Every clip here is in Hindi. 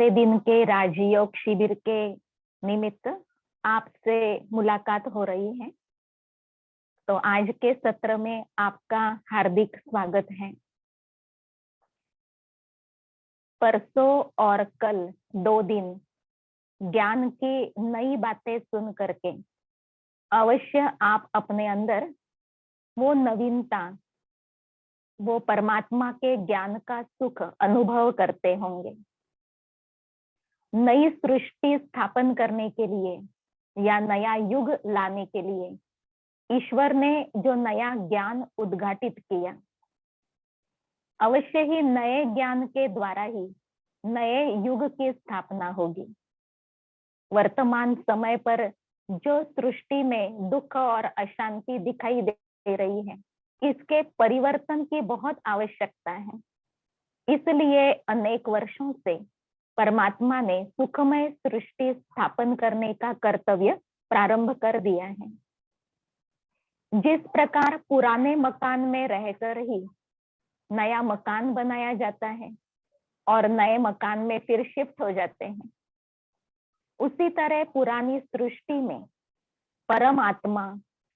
6 दिन के राजयोग शिविर के निमित्त आपसे मुलाकात हो रही है। तो आज के सत्र में आपका हार्दिक स्वागत है। परसों और कल 2 दिन ज्ञान की नई बातें सुन करके अवश्य आप अपने अंदर वो नवीनता, वो परमात्मा के ज्ञान का सुख अनुभव करते होंगे। नई सृष्टि स्थापन करने के लिए या नया युग लाने के लिए ईश्वर ने जो नया ज्ञान उद्घाटित किया, अवश्य ही नए ज्ञान के द्वारा ही नए युग की स्थापना होगी। वर्तमान समय पर जो सृष्टि में दुख और अशांति दिखाई दे रही है, इसके परिवर्तन की बहुत आवश्यकता है। इसलिए अनेक वर्षों से परमात्मा ने सुखमय सृष्टि स्थापन करने का कर्तव्य प्रारंभ कर दिया है। जिस प्रकार पुराने मकान में रहकर ही नया मकान बनाया जाता है और नए मकान में फिर शिफ्ट हो जाते हैं, उसी तरह पुरानी सृष्टि में परमात्मा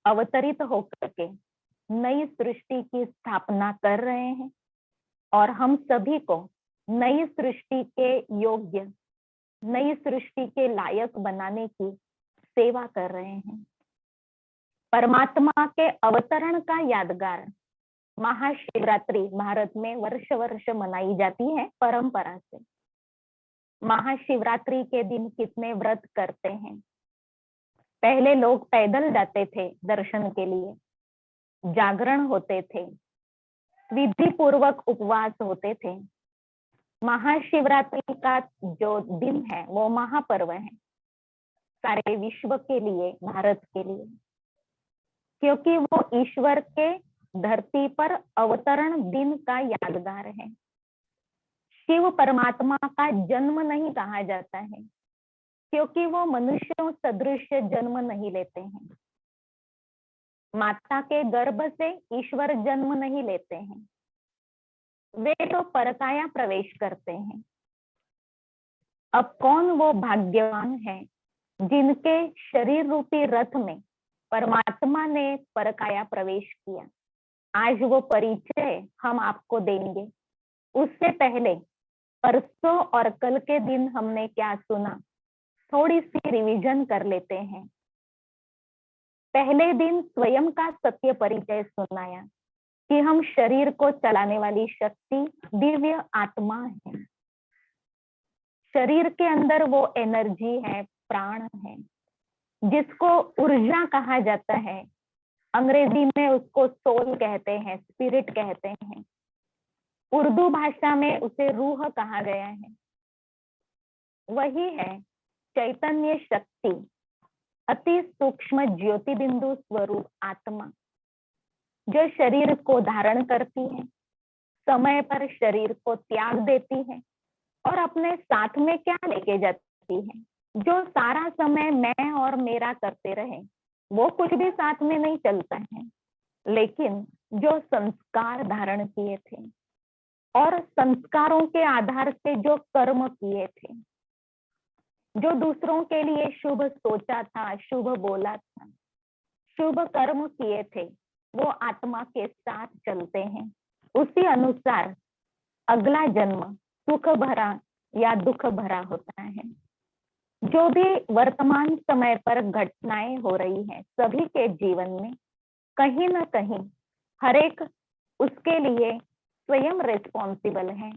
अवतरित होकर के नई सृष्टि की स्थापना कर रहे हैं और हम सभी को नई सृष्टि के योग्य, नई सृष्टि के लायक बनाने की सेवा कर रहे हैं। परमात्मा के अवतरण का यादगार महाशिवरात्रि भारत में वर्ष वर्ष मनाई जाती है परंपरा से। महाशिवरात्रि के दिन कितने व्रत करते हैं। पहले लोग पैदल जाते थे दर्शन के लिए, जागरण होते थे, विधि पूर्वक उपवास होते थे। महाशिवरात्रि का जो दिन है वो महापर्व है सारे विश्व के लिए, भारत के लिए, क्योंकि वो ईश्वर के धरती पर अवतरण दिन का यादगार है। शिव परमात्मा का जन्म नहीं कहा जाता है क्योंकि वो मनुष्यों सदृश जन्म नहीं लेते हैं। माता के गर्भ से ईश्वर जन्म नहीं लेते हैं, वे तो परकाया प्रवेश करते हैं। अब कौन वो भाग्यवान है जिनके शरीर रूपी रथ में परमात्मा ने परकाया प्रवेश किया। आज वो परिचय हम आपको देंगे। उससे पहले परसों और कल के दिन हमने क्या सुना, थोड़ी सी रिवीजन कर लेते हैं। पहले दिन स्वयं का सत्य परिचय सुनाया कि हम शरीर को चलाने वाली शक्ति दिव्य आत्मा है। शरीर के अंदर वो एनर्जी है, प्राण है, जिसको ऊर्जा कहा जाता है। अंग्रेजी में उसको सोल कहते हैं, स्पिरिट कहते हैं। उर्दू भाषा में उसे रूह कहा गया है। वही है चैतन्य शक्ति, अति सूक्ष्म ज्योति बिंदु स्वरूप आत्मा, जो शरीर को धारण करती है, समय पर शरीर को त्याग देती है और अपने साथ में क्या लेके जाती है। जो सारा समय मैं और मेरा करते रहे, वो कुछ भी साथ में नहीं चलता है। लेकिन जो संस्कार धारण किए थे और संस्कारों के आधार से जो कर्म किए थे, जो दूसरों के लिए शुभ सोचा था, शुभ बोला था, शुभ कर्म किए थे, वो आत्मा के साथ चलते हैं। उसी अनुसार अगला जन्म सुख भरा या दुख भरा होता है। जो भी वर्तमान समय पर घटनाएं हो रही हैं सभी के जीवन में, कहीं ना कहीं हर एक उसके लिए स्वयं रिस्पॉन्सिबल है,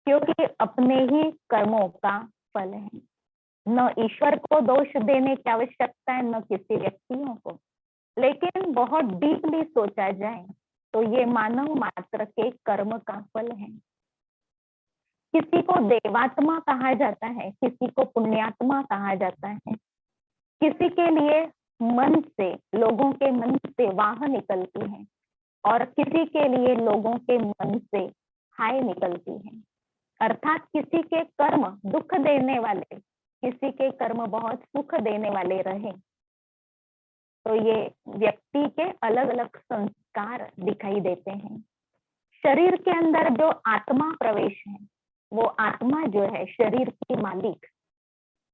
क्योंकि अपने ही कर्मों का फल है। न ईश्वर को दोष देने की आवश्यकता है, न किसी व्यक्तियों को। लेकिन बहुत डीपली सोचा जाए तो ये मानव मात्र के कर्म का फल है। किसी को देवात्मा कहा जाता है, किसी को पुण्यात्मा कहा जाता है। किसी के लिए मन से, लोगों के मन से वाह निकलती है और किसी के लिए लोगों के मन से हाय निकलती है। अर्थात किसी के कर्म दुख देने वाले, किसी के कर्म बहुत सुख देने वाले रहे। तो ये व्यक्ति के अलग अलग संस्कार दिखाई देते हैं। शरीर के अंदर जो आत्मा प्रवेश है वो आत्मा जो है शरीर की मालिक,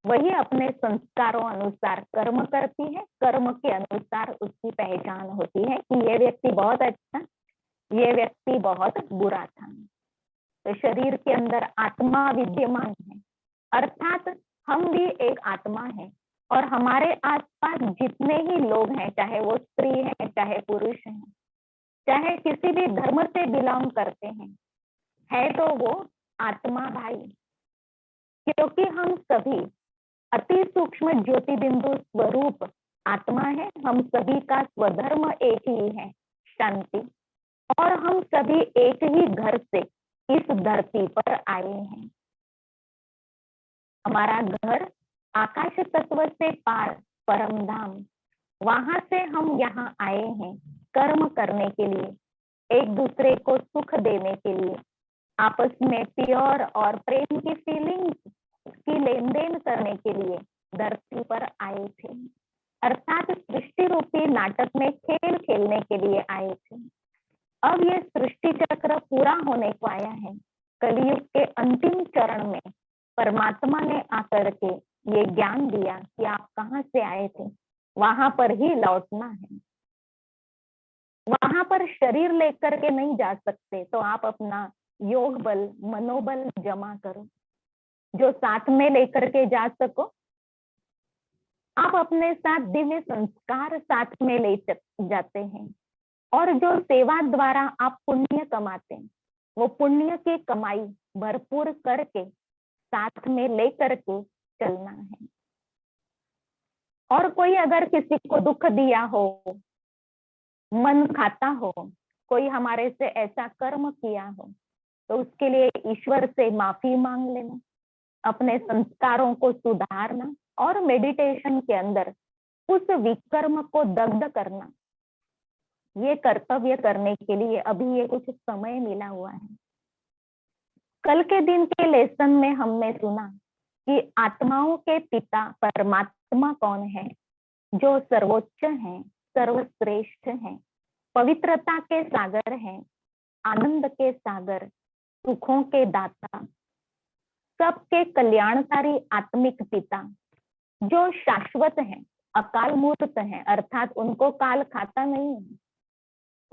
वही अपने संस्कारों अनुसार कर्म करती है। कर्म के अनुसार उसकी पहचान होती है कि ये व्यक्ति बहुत अच्छा, ये व्यक्ति बहुत बुरा था। तो शरीर के अंदर आत्मा विद्यमान है, अर्थात हम भी एक आत्मा है। और हमारे आसपास जितने ही लोग हैं, चाहे वो स्त्री है, चाहे पुरुष है, चाहे किसी भी धर्म से बिलोंग करते हैं, है तो वो आत्मा भाई। क्योंकि हम सभी अति सूक्ष्म ज्योति बिंदु स्वरूप आत्मा है। हम सभी का स्वधर्म एक ही है, शांति। और हम सभी एक ही घर से इस धरती पर आए हैं। हमारा घर आकाश तत्व से पार परम धाम, वहां से हम यहाँ आए हैं कर्म करने के लिए, एक दूसरे को सुख देने के लिए, आपस में प्योर और प्रेम की फीलिंग की लेन देन करने के लिए धरती पर आए थे। अर्थात सृष्टि रूपी नाटक में खेल खेलने के लिए आए थे। अब ये सृष्टि चक्र पूरा होने को आया है। कलयुग के अंतिम चरण में परमात्मा ने आकर के ये ज्ञान दिया कि आप कहाँ से आए थे, वहां पर ही लौटना है। वहां पर शरीर लेकर के नहीं जा सकते, तो आप अपना योग बल, मनोबल जमा करो, जो साथ में लेकर के जा सको। आप अपने साथ दिव्य संस्कार साथ में ले जाते हैं, और जो सेवा द्वारा आप पुण्य कमाते हैं, वो पुण्य की कमाई भरपूर करके साथ में लेकर के चलना है। और कोई अगर किसी को दुख दिया हो, मन खाता हो, कोई हमारे से ऐसा कर्म किया हो, तो उसके लिए ईश्वर से माफी मांग लेना, अपने संस्कारों को सुधारना और मेडिटेशन के अंदर उस विकर्म को दग्ध करना, ये कर्तव्य करने के लिए अभी ये कुछ समय मिला हुआ है। कल के दिन के लेसन में हमने सुना कि आत्माओं के पिता परमात्मा कौन है, जो सर्वोच्च है, सर्वश्रेष्ठ है, पवित्रता के सागर है, आनंद के सागर, सुखों के दाता, सबके कल्याणकारी आत्मिक पिता, जो शाश्वत है, अकाल मूर्त है, अर्थात उनको काल खाता नहीं है।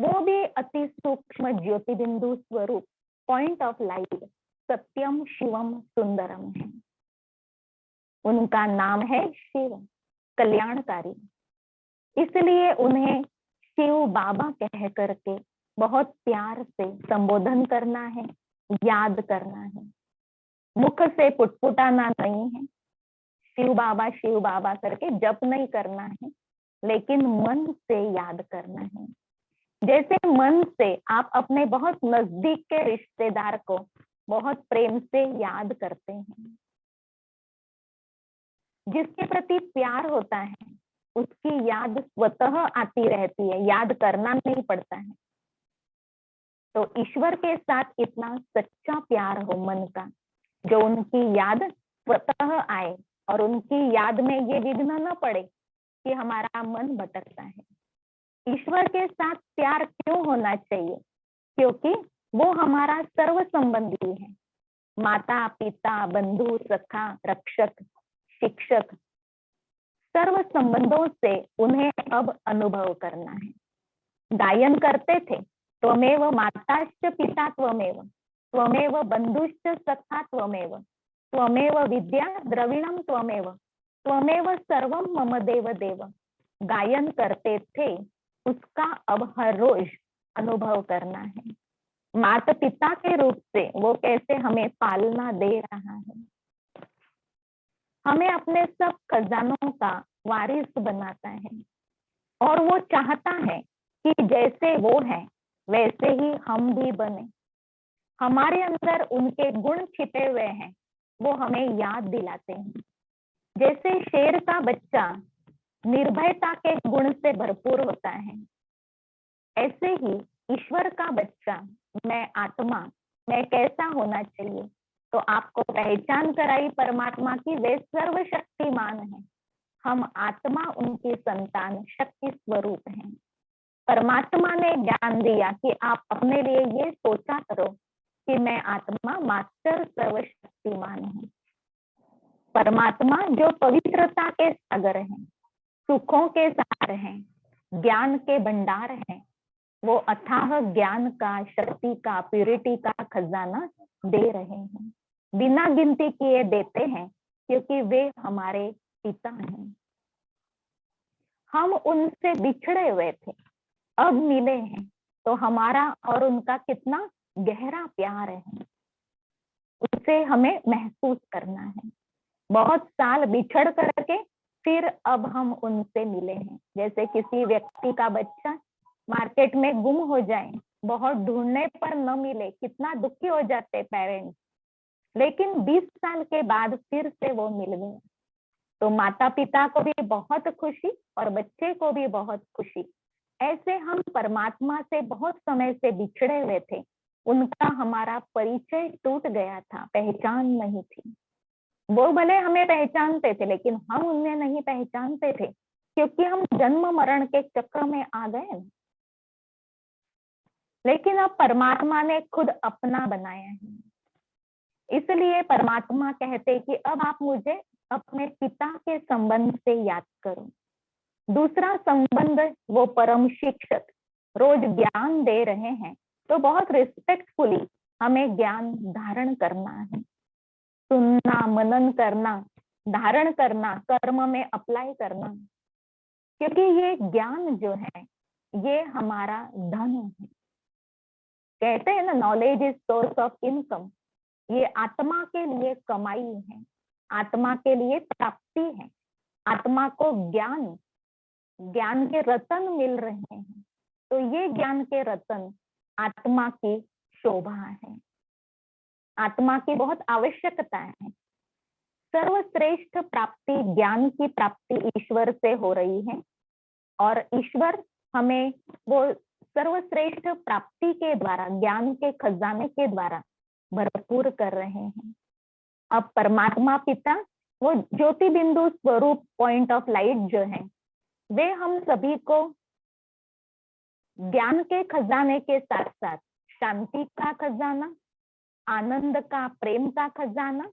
वो भी अति सूक्ष्म ज्योति बिंदु स्वरूप, पॉइंट ऑफ लाइट, सत्यम शिवम सुंदरम है। उनका नाम है शिव, कल्याणकारी। इसलिए उन्हें शिव बाबा कह करके बहुत प्यार से संबोधन करना है, याद करना है। मुख से पुटपुटाना नहीं है, शिव बाबा करके जप नहीं करना है, लेकिन मन से याद करना है। जैसे मन से आप अपने बहुत नजदीक के रिश्तेदार को बहुत प्रेम से याद करते हैं। जिसके प्रति प्यार होता है उसकी याद स्वतः आती रहती है, याद करना नहीं पड़ता है। तो ईश्वर के साथ इतना सच्चा प्यार हो मन का, जो उनकी याद स्वतः आए और उनकी याद में ये विघ्न न पड़े कि हमारा मन भटकता है। ईश्वर के साथ प्यार क्यों होना चाहिए? क्योंकि वो हमारा सर्व संबंधी है। माता पिता, बंधु, सखा, रक्षक, शिक्षक, सर्व संबंधों से उन्हें अब अनुभव करना है। गायन करते थे, त्वमेव माताश्च पिता त्वमेव, त्वमेव बंधुश्च सखा त्वमेव, त्वमेव विद्या द्रविणम त्वमेव, त्वमेव सर्वम मम देव देव। गायन करते थे, उसका अब हर रोज अनुभव करना है। माता पिता के रूप से वो कैसे हमें पालना दे रहा है, हमें अपने सब खजानों का वारिस बनाता है। और वो चाहता है कि जैसे वो है वैसे ही हम भी बने। हमारे अंदर उनके गुण छिपे हुए हैं, वो हमें याद दिलाते हैं। जैसे शेर का बच्चा निर्भयता के गुण से भरपूर होता है, ऐसे ही ईश्वर का बच्चा, मैं आत्मा, मैं कैसा होना चाहिए, तो आपको पहचान कराई परमात्मा की, वे सर्वशक्तिमान है। हम आत्मा उनकी संतान, शक्ति स्वरूप हैं। परमात्मा ने ज्ञान दिया कि आप अपने लिए ये सोचा करो कि मैं आत्मा मास्टर सर्वशक्तिमान हूँ। परमात्मा जो पवित्रता के सागर हैं, सुखों के सागर हैं, ज्ञान के भंडार हैं, वो अथाह ज्ञान का, शक्ति का, प्यूरिटी का खजाना दे रहे हैं, बिना गिनती किए देते हैं, क्योंकि वे हमारे पिता हैं। हम उनसे बिछड़े हुए थे, अब मिले हैं, तो हमारा और उनका कितना गहरा प्यार है, उसे हमें महसूस करना है। बहुत साल बिछड़ करके फिर अब हम उनसे मिले हैं। जैसे किसी व्यक्ति का बच्चा मार्केट में गुम हो जाए, बहुत ढूंढने पर न मिले, कितना दुखी हो जाते पेरेंट्स, लेकिन 20 साल के बाद फिर से वो मिल गए, तो माता पिता को भी बहुत खुशी और बच्चे को भी बहुत खुशी। ऐसे हम परमात्मा से बहुत समय से बिछड़े हुए थे, उनका हमारा परिचय टूट गया था, पहचान नहीं थी। वो भले हमें पहचानते थे, लेकिन हम उन्हें नहीं पहचानते थे, क्योंकि हम जन्म मरण के चक्र में आ गए। लेकिन अब परमात्मा ने खुद अपना बनाया है, इसलिए परमात्मा कहते कि अब आप मुझे अपने पिता के संबंध से याद करो। दूसरा संबंध, वो परम शिक्षक रोज ज्ञान दे रहे हैं, तो बहुत रिस्पेक्टफुली हमें ज्ञान धारण करना है, सुनना, मनन करना, धारण करना, कर्म में अप्लाई करना, क्योंकि ये ज्ञान जो है ये हमारा धन है। कहते हैं ना, knowledge is source of income. ये आत्मा के लिए कमाई है, आत्मा के लिए प्राप्ति है, आत्मा को ज्ञान के रतन मिल रहे हैं, तो ये ज्ञान के रतन आत्मा की शोभा है, आत्मा की बहुत आवश्यकता है। सर्वश्रेष्ठ प्राप्ति, ज्ञान की प्राप्ति ईश्वर से हो रही है, और ईश्वर हमें वो सर्वश्रेष्ठ प्राप्ति के द्वारा, ज्ञान के खजाने के द्वारा भरपूर कर रहे हैं। अब परमात्मा पिता, वो ज्योति बिंदु स्वरूप पॉइंट ऑफ लाइट जो है, वे हम सभी को ज्ञान के खजाने के साथ साथ शांति का खजाना, आनंद का, प्रेम का खजाना,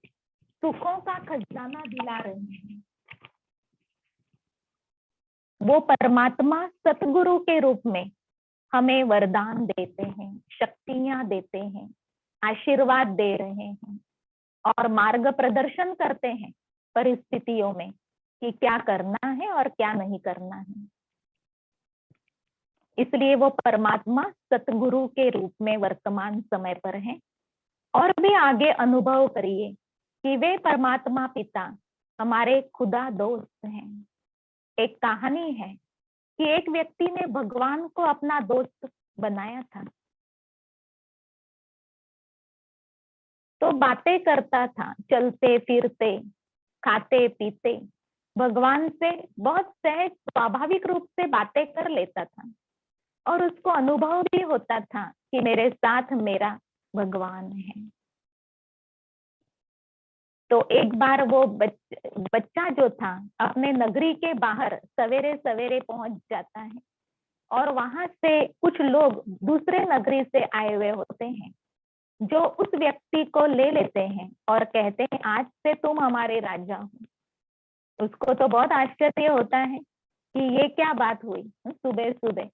सुखों का खजाना दिला रहे हैं। वो परमात्मा सतगुरु के रूप में हमें वरदान देते हैं, शक्तियां देते हैं, आशीर्वाद दे रहे हैं, और मार्ग प्रदर्शन करते हैं परिस्थितियों में कि क्या करना है और क्या नहीं करना है। इसलिए वो परमात्मा सतगुरु के रूप में वर्तमान समय पर है। और भी आगे अनुभव करिए कि वे परमात्मा पिता हमारे खुदा दोस्त हैं। एक कहानी है कि एक व्यक्ति ने भगवान को अपना दोस्त बनाया था, तो बातें करता था, चलते फिरते, खाते पीते, भगवान से बहुत सहज स्वाभाविक रूप से बातें कर लेता था, और उसको अनुभव भी होता था कि मेरे साथ मेरा भगवान है। तो एक बार वो बच्चा जो था अपने नगरी के बाहर सवेरे सवेरे पहुंच जाता है, और वहां से कुछ लोग दूसरे नगरी से आए हुए होते हैं, जो उस व्यक्ति को ले लेते हैं और कहते हैं आज से तुम हमारे राजा हो। उसको तो बहुत आश्चर्य होता है कि ये क्या बात हुई सुबह सुबह,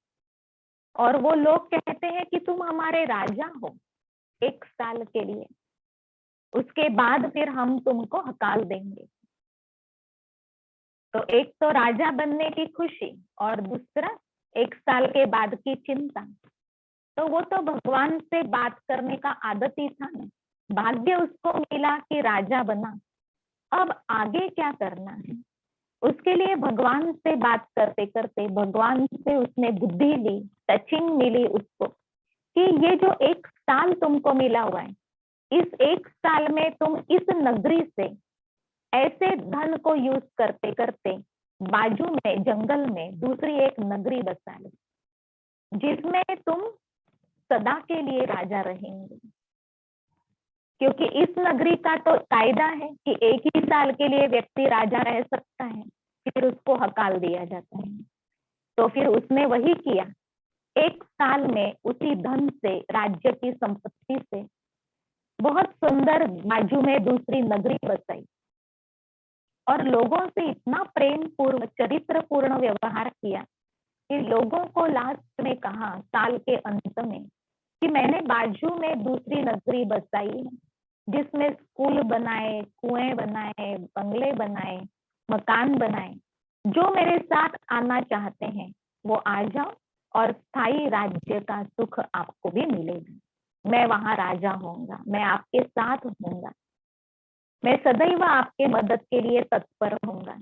और वो लोग कहते हैं कि तुम हमारे राजा हो 1 साल के लिए, उसके बाद फिर हम तुमको हकाल देंगे। तो एक तो राजा बनने की खुशी, और दूसरा 1 साल के बाद की चिंता। तो वो तो भगवान से बात करने का आदत ही था ना, भाग्य उसको मिला कि राजा बना। अब आगे क्या करना है, उसके लिए भगवान से बात करते करते भगवान से उसने बुद्धि ली, टचिंग मिली उसको कि ये जो 1 साल तुमको मिला हुआ है, इस 1 साल में तुम इस नगरी से ऐसे धन को यूज करते करते बाजू में जंगल में दूसरी एक नगरी बसा लो, जिसमें तुम सदा के लिए राजा रहेंगे। क्योंकि इस नगरी का तो कायदा है कि 1 ही साल के लिए व्यक्ति राजा रह सकता है, फिर उसको हकाल दिया जाता है। तो फिर उसने वही किया, 1 साल में उसी धन से, राज्य की संपत्ति से बहुत सुंदर बाजू में दूसरी नगरी बसाई और लोगों से इतना प्रेम पूर्ण चरित्र पूर्ण व्यवहार किया कि लोगों को लास्ट में कहा साल के अंत में कि मैंने बाजू में दूसरी नगरी बसाई है, जिसमें स्कूल बनाए, कुएं बनाए, बंगले बनाए, मकान बनाए। जो मेरे साथ आना चाहते हैं वो आ जाओ और स्थायी राज्य का सुख आपको भी मिलेगा। मैं वहां राजा होऊंगा, मैं आपके साथ होऊंगा, मैं सदैव आपके मदद के लिए तत्पर होऊंगा।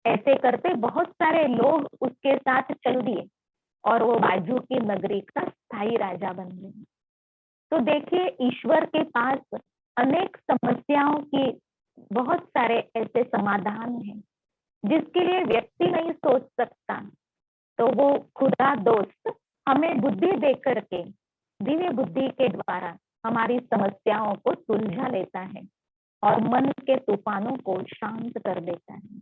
ऐसे करते बहुत सारे लोग उसके साथ चल दिए और वो बाजू की नगरी का स्थायी राजा बन गए। तो देखिए, ईश्वर के पास अनेक समस्याओं की बहुत सारे ऐसे समाधान हैं जिसके लिए व्यक्ति नहीं सोच सकता, तो वो खुदा दोस्त हमें बुद्धि दे करके दिव्य बुद्धि के द्वारा हमारी समस्याओं को सुलझा लेता है और मन के तूफानों को शांत कर देता है।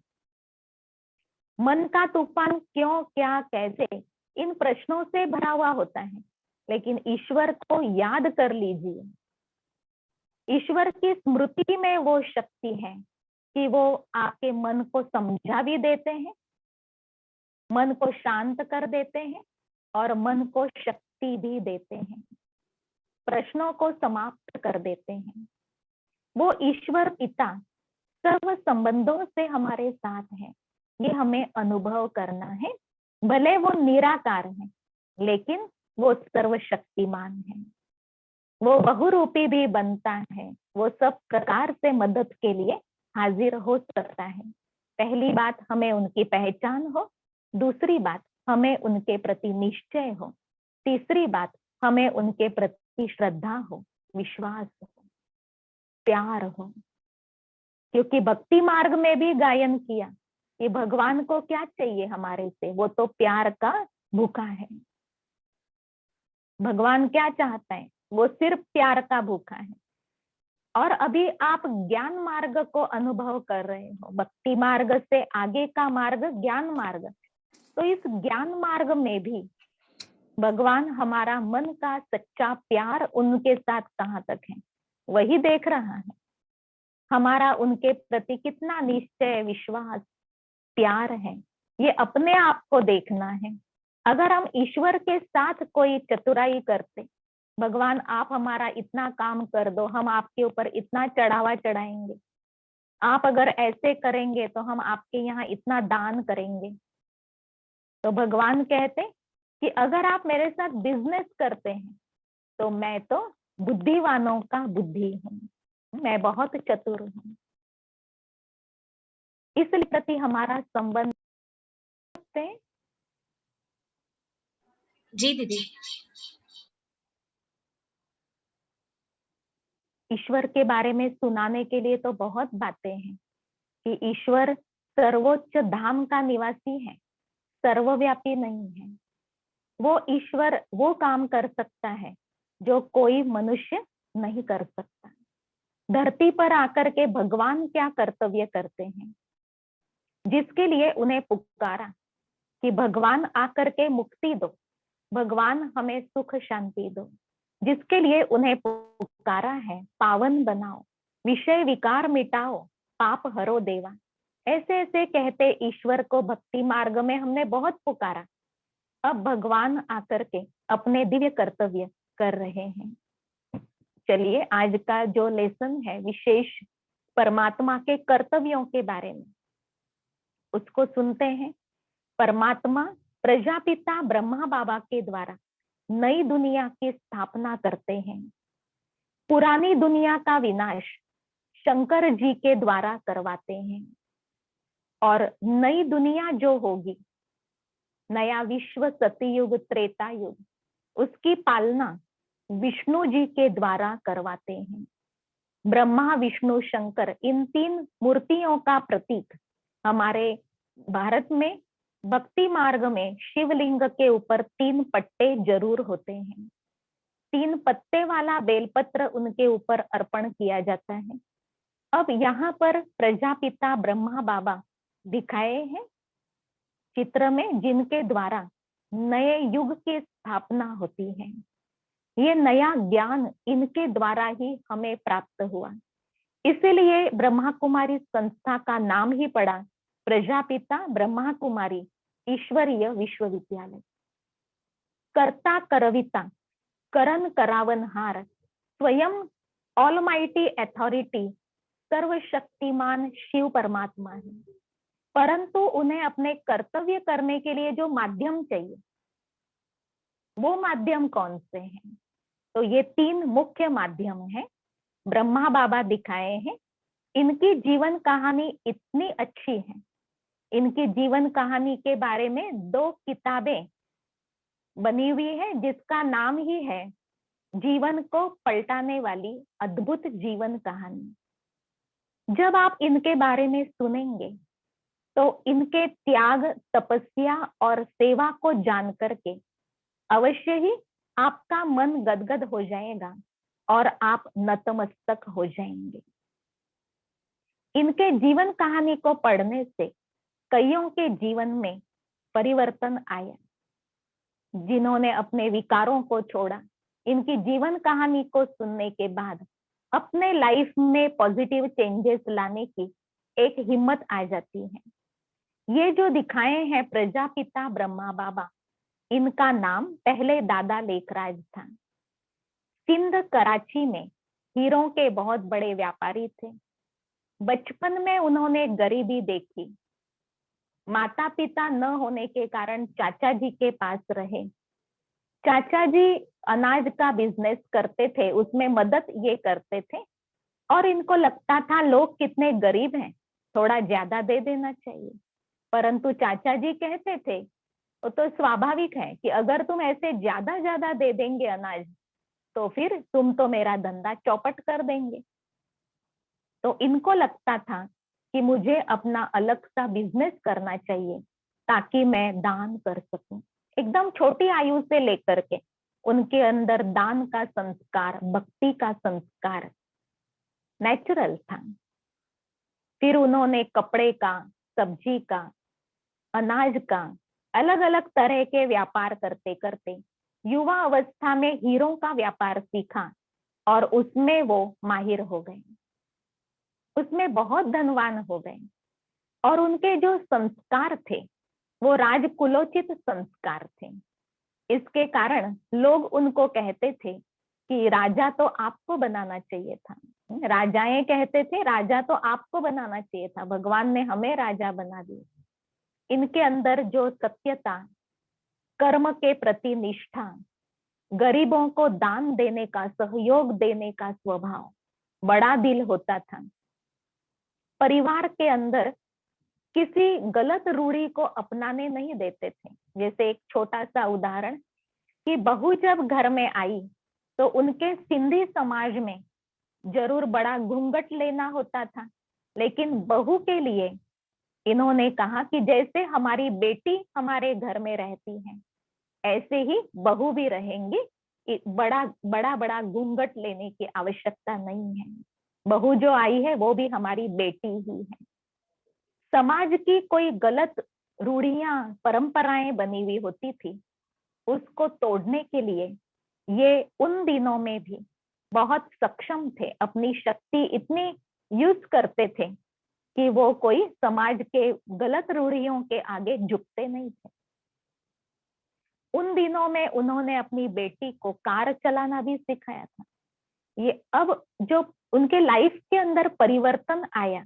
मन का तूफान क्यों, क्या, कैसे, इन प्रश्नों से भरा हुआ होता है, लेकिन ईश्वर को याद कर लीजिए। ईश्वर की स्मृति में वो शक्ति है कि वो आपके मन को समझा भी देते हैं, मन को शांत कर देते हैं और मन को शक्ति भी देते हैं, प्रश्नों को समाप्त कर देते हैं। वो ईश्वर पिता सर्व संबंधों से हमारे साथ है, ये हमें अनुभव करना है। भले वो निराकार है, लेकिन वो सर्वशक्तिमान है, वो बहुरूपी भी बनता है, वो सब प्रकार से मदद के लिए हाजिर हो सकता है। पहली बात, हमें उनकी पहचान हो। दूसरी बात, हमें उनके प्रति निश्चय हो। तीसरी बात, हमें उनके प्रति श्रद्धा हो, विश्वास हो, प्यार हो। क्योंकि भक्ति मार्ग में भी गायन किया कि भगवान को क्या चाहिए हमारे से, वो तो प्यार का भूखा है। भगवान क्या चाहता है, वो सिर्फ प्यार का भूखा है। और अभी आप ज्ञान मार्ग को अनुभव कर रहे हो, भक्ति मार्ग से आगे का मार्ग ज्ञान मार्ग। तो इस ज्ञान मार्ग में भी भगवान हमारा मन का सच्चा प्यार उनके साथ कहाँ तक है वही देख रहा है। हमारा उनके प्रति कितना निश्चय, विश्वास, प्यार है, ये अपने आप को देखना है। अगर हम ईश्वर के साथ कोई चतुराई करते, भगवान आप हमारा इतना काम कर दो, हम आपके ऊपर इतना चढ़ावा चढ़ाएंगे, आप अगर ऐसे करेंगे तो हम आपके यहाँ इतना दान करेंगे, तो भगवान कहते कि अगर आप मेरे साथ बिजनेस करते हैं तो मैं तो बुद्धिवानों का बुद्धि हूँ, मैं बहुत चतुर हूँ। इसलिए प्रति हमारा संबंध से जी दीदी। ईश्वर के बारे में सुनाने के लिए तो बहुत बातें हैं कि ईश्वर सर्वोच्च धाम का निवासी है, सर्वव्यापी नहीं है। वो ईश्वर वो काम कर सकता है जो कोई मनुष्य नहीं कर सकता। धरती पर आकर के भगवान क्या कर्तव्य करते हैं, जिसके लिए उन्हें पुकारा कि भगवान आकर के मुक्ति दो, भगवान हमें सुख शांति दो, जिसके लिए उन्हें पुकारा है पावन बनाओ, विषय विकार मिटाओ, पाप हरो देवा। ऐसे ऐसे कहते ईश्वर को भक्ति मार्ग में हमने बहुत पुकारा। अब भगवान आकर के अपने दिव्य कर्तव्य कर रहे हैं। चलिए, आज का जो लेसन है विशेष परमात्मा के कर्तव्यों के बारे में, उसको सुनते हैं। परमात्मा प्रजापिता ब्रह्मा बाबा के द्वारा नई दुनिया की स्थापना करते हैं। पुरानी दुनिया का विनाश शंकर जी के द्वारा करवाते हैं और नई दुनिया जो होगी, नया विश्व, सतयुग, त्रेता युग, उसकी पालना विष्णु जी के द्वारा करवाते हैं। ब्रह्मा, विष्णु, शंकर, इन तीन मूर्तियों का प्रतीक हमारे भारत में भक्ति मार्ग में शिवलिंग के ऊपर 3 पट्टे जरूर होते हैं। 3 पत्ते वाला बेलपत्र उनके ऊपर अर्पण किया जाता है। अब यहाँ पर प्रजापिता ब्रह्मा बाबा दिखाए हैं चित्र में, जिनके द्वारा नए युग की स्थापना होती है। ये नया ज्ञान इनके द्वारा ही हमें प्राप्त हुआ। इसीलिए ब्रह्मा कुमारी संस्था का नाम ही पड़ा प्रजापिता ब्रह्मा कुमारी ईश्वरीय विश्वविद्यालय। कर्ता करविता करण करावनहार स्वयं ऑलमाइटी अथॉरिटी सर्वशक्तिमान शिव परमात्मा है, परंतु उन्हें अपने कर्तव्य करने के लिए जो माध्यम चाहिए, वो माध्यम कौन से हैं? तो ये 3 मुख्य माध्यम हैं, ब्रह्मा बाबा दिखाए हैं। इनकी जीवन कहानी इतनी अच्छी है, इनकी जीवन कहानी के बारे में 2 किताबें बनी हुई है, जिसका नाम ही है जीवन को पलटाने वाली अद्भुत जीवन कहानी। जब आप इनके बारे में सुनेंगे तो इनके त्याग, तपस्या और सेवा को जान करके अवश्य ही आपका मन गदगद हो जाएगा और आप नतमस्तक हो जाएंगे। इनके जीवन कहानी को पढ़ने से कईयों के जीवन में परिवर्तन आया। जिन्होंने अपने विकारों को छोड़ा, इनकी जीवन कहानी को सुनने के बाद अपने लाइफ में पॉजिटिव चेंजेस लाने की एक हिम्मत आ जाती है। ये जो दिखाए हैं प्रजापिता ब्रह्मा बाबा, इनका नाम पहले दादा लेखराज था। सिंध कराची में हीरों के बहुत बड़े व्यापारी थे। बचपन में उन्होंने गरीबी देखी। माता पिता न होने के कारण चाचा जी के पास रहे। चाचा जी अनाज का बिजनेस करते थे, उसमें मदद ये करते थे और इनको लगता था लोग कितने गरीब हैं, थोड़ा ज्यादा दे देना चाहिए। परंतु चाचा जी कहते थे वो तो स्वाभाविक है कि अगर तुम ऐसे ज्यादा ज्यादा दे देंगे अनाज, तो फिर तुम तो मेरा धंधा चौपट कर देंगे। तो इनको लगता था कि मुझे अपना अलग सा बिजनेस करना चाहिए ताकि मैं दान कर सकूं। एकदम छोटी आयु से लेकर के उनके अंदर दान का संस्कार, भक्ति का संस्कार नेचुरल था। फिर उन्होंने कपड़े का, सब्जी का, अनाज का, अलग अलग तरह के व्यापार करते करते युवा अवस्था में हीरों का व्यापार सीखा और उसमें वो माहिर हो गए, उसमें बहुत धनवान हो गए। और उनके जो संस्कार थे वो राजकुलोचित संस्कार थे। इसके कारण लोग उनको कहते थे कि राजा तो आपको बनाना चाहिए था। राजाएं कहते थे राजा तो आपको बनाना चाहिए था, भगवान ने हमें राजा बना दिया। इनके अंदर जो सत्यता, कर्म के प्रति निष्ठा, गरीबों को दान देने का, सहयोग देने का स्वभाव, बड़ा दिल होता था। परिवार के अंदर किसी गलत रूढ़ी को अपनाने नहीं देते थे। जैसे एक छोटा सा उदाहरण कि बहू जब घर में आई तो उनके सिंधी समाज में जरूर बड़ा घूंघट लेना होता था, लेकिन बहू के लिए इन्होंने कहा कि जैसे हमारी बेटी हमारे घर में रहती है ऐसे ही बहू भी रहेंगी, बड़ा बड़ा बड़ा घूंघट लेने की आवश्यकता नहीं है। बहू जो आई है वो भी हमारी बेटी ही है। समाज की कोई गलत रूढ़ियां, परंपराएं बनी हुई होती थी, उसको तोड़ने के लिए ये उन दिनों में भी बहुत सक्षम थे। अपनी शक्ति इतनी यूज करते थे कि वो कोई समाज के गलत रूढ़ियों के आगे झुकते नहीं थे। उन दिनों में उन्होंने अपनी बेटी को कार चलाना भी सिखाया था। ये अब जो उनके लाइफ के अंदर परिवर्तन आया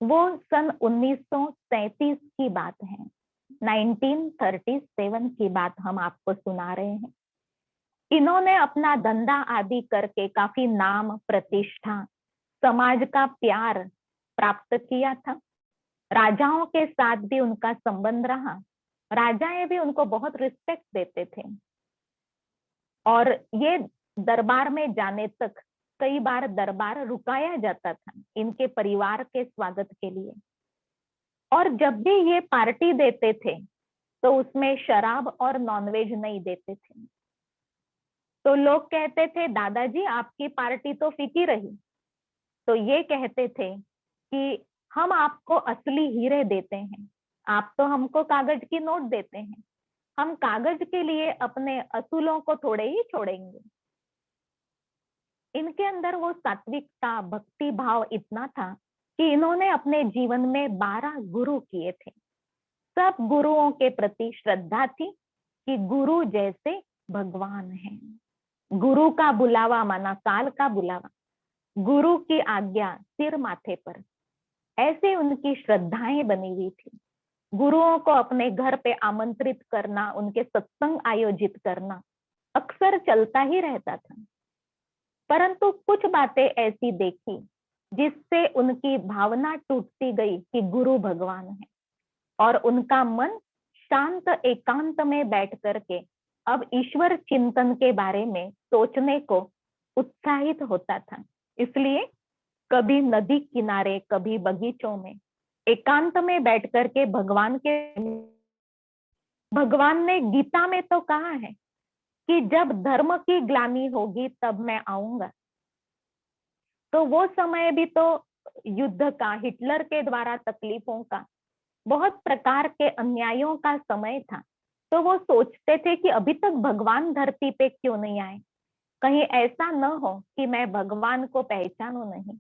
वो सन 1937 की बात है, 1937 की बात हम आपको सुना रहे हैं। इन्होंने अपना धंधा आदि करके काफी नाम, प्रतिष्ठा, समाज का प्यार प्राप्त किया था। राजाओं के साथ भी उनका संबंध रहा, राजाएं भी उनको बहुत रिस्पेक्ट देते थे। और ये दरबार में जाने तक कई बार दरबार रुकाया जाता था इनके परिवार के स्वागत के लिए। और जब भी ये पार्टी देते थे तो उसमें शराब और नॉनवेज नहीं देते थे। तो लोग कहते थे दादाजी आपकी पार्टी तो फीकी रही। तो ये कहते थे कि हम आपको असली हीरे देते हैं, आप तो हमको कागज की नोट देते हैं। हम कागज के लिए अपने असूलों को थोड़े ही छोड़ेंगे। इनके अंदर वो सात्विकता, भक्ति भाव इतना था कि इन्होंने अपने जीवन में 12 गुरु किए थे। सब गुरुओं के प्रति श्रद्धा थी कि गुरु जैसे भगवान है। गुरु का बुलावा माना काल का बुलावा, गुरु की आज्ञा सिर माथे पर, ऐसे उनकी श्रद्धाएं बनी हुई थी। गुरुओं को अपने घर पे आमंत्रित करना, उनके सत्संग आयोजित करना अक्सर चलता ही रहता था। परंतु कुछ बातें ऐसी देखी जिससे उनकी भावना टूटती गई कि गुरु भगवान है, और उनका मन शांत एकांत में बैठ करके अब ईश्वर चिंतन के बारे में सोचने को उत्साहित होता था। इसलिए कभी नदी किनारे, कभी बगीचों में एकांत में बैठ करके भगवान ने गीता में तो कहा है कि जब धर्म की ग्लानि होगी तब मैं आऊंगा। तो वो समय भी तो युद्ध का, हिटलर के द्वारा तकलीफों का, बहुत प्रकार के अन्यायों का समय था। तो वो सोचते थे कि अभी तक भगवान धरती पे क्यों नहीं आए, कहीं ऐसा न हो कि मैं भगवान को पहचानूं नहीं।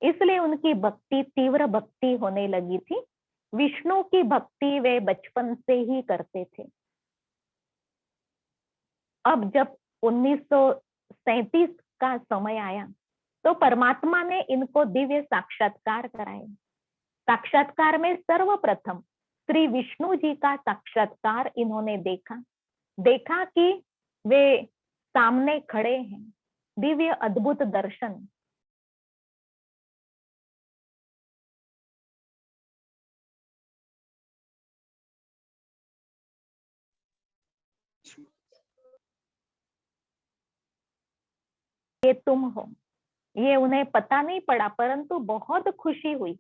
इसलिए उनकी भक्ति, तीव्र भक्ति होने लगी थी। विष्णु की भक्ति वे बचपन से ही करते थे। अब जब 1937 का समय आया तो परमात्मा ने इनको दिव्य साक्षात्कार कराए। साक्षात्कार में सर्वप्रथम श्री विष्णु जी का साक्षात्कार इन्होंने देखा कि वे सामने खड़े हैं। दिव्य अद्भुत दर्शन। ये तुम हो, ये उन्हें पता नहीं पड़ा, परंतु बहुत खुशी हुई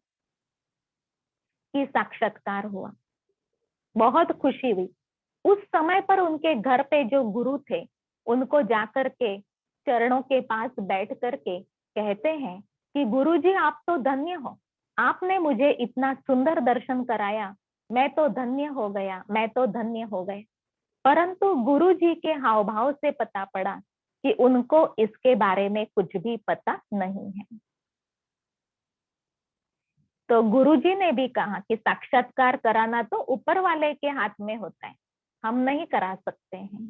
कि साक्षात्कार हुआ, बहुत खुशी हुई। उस समय पर उनके घर पे जो गुरु थे उनको जाकर के चरणों के पास बैठ करके कहते हैं कि गुरुजी आप तो धन्य हो, आपने मुझे इतना सुंदर दर्शन कराया, मैं तो धन्य हो गया, मैं तो धन्य हो गए। परंतु गुरुजी के हाव भाव से पता पड़ा कि उनको इसके बारे में कुछ भी पता नहीं है। तो गुरुजी ने भी कहा कि साक्षात्कार कराना तो ऊपर वाले के हाथ में होता है, हम नहीं करा सकते हैं।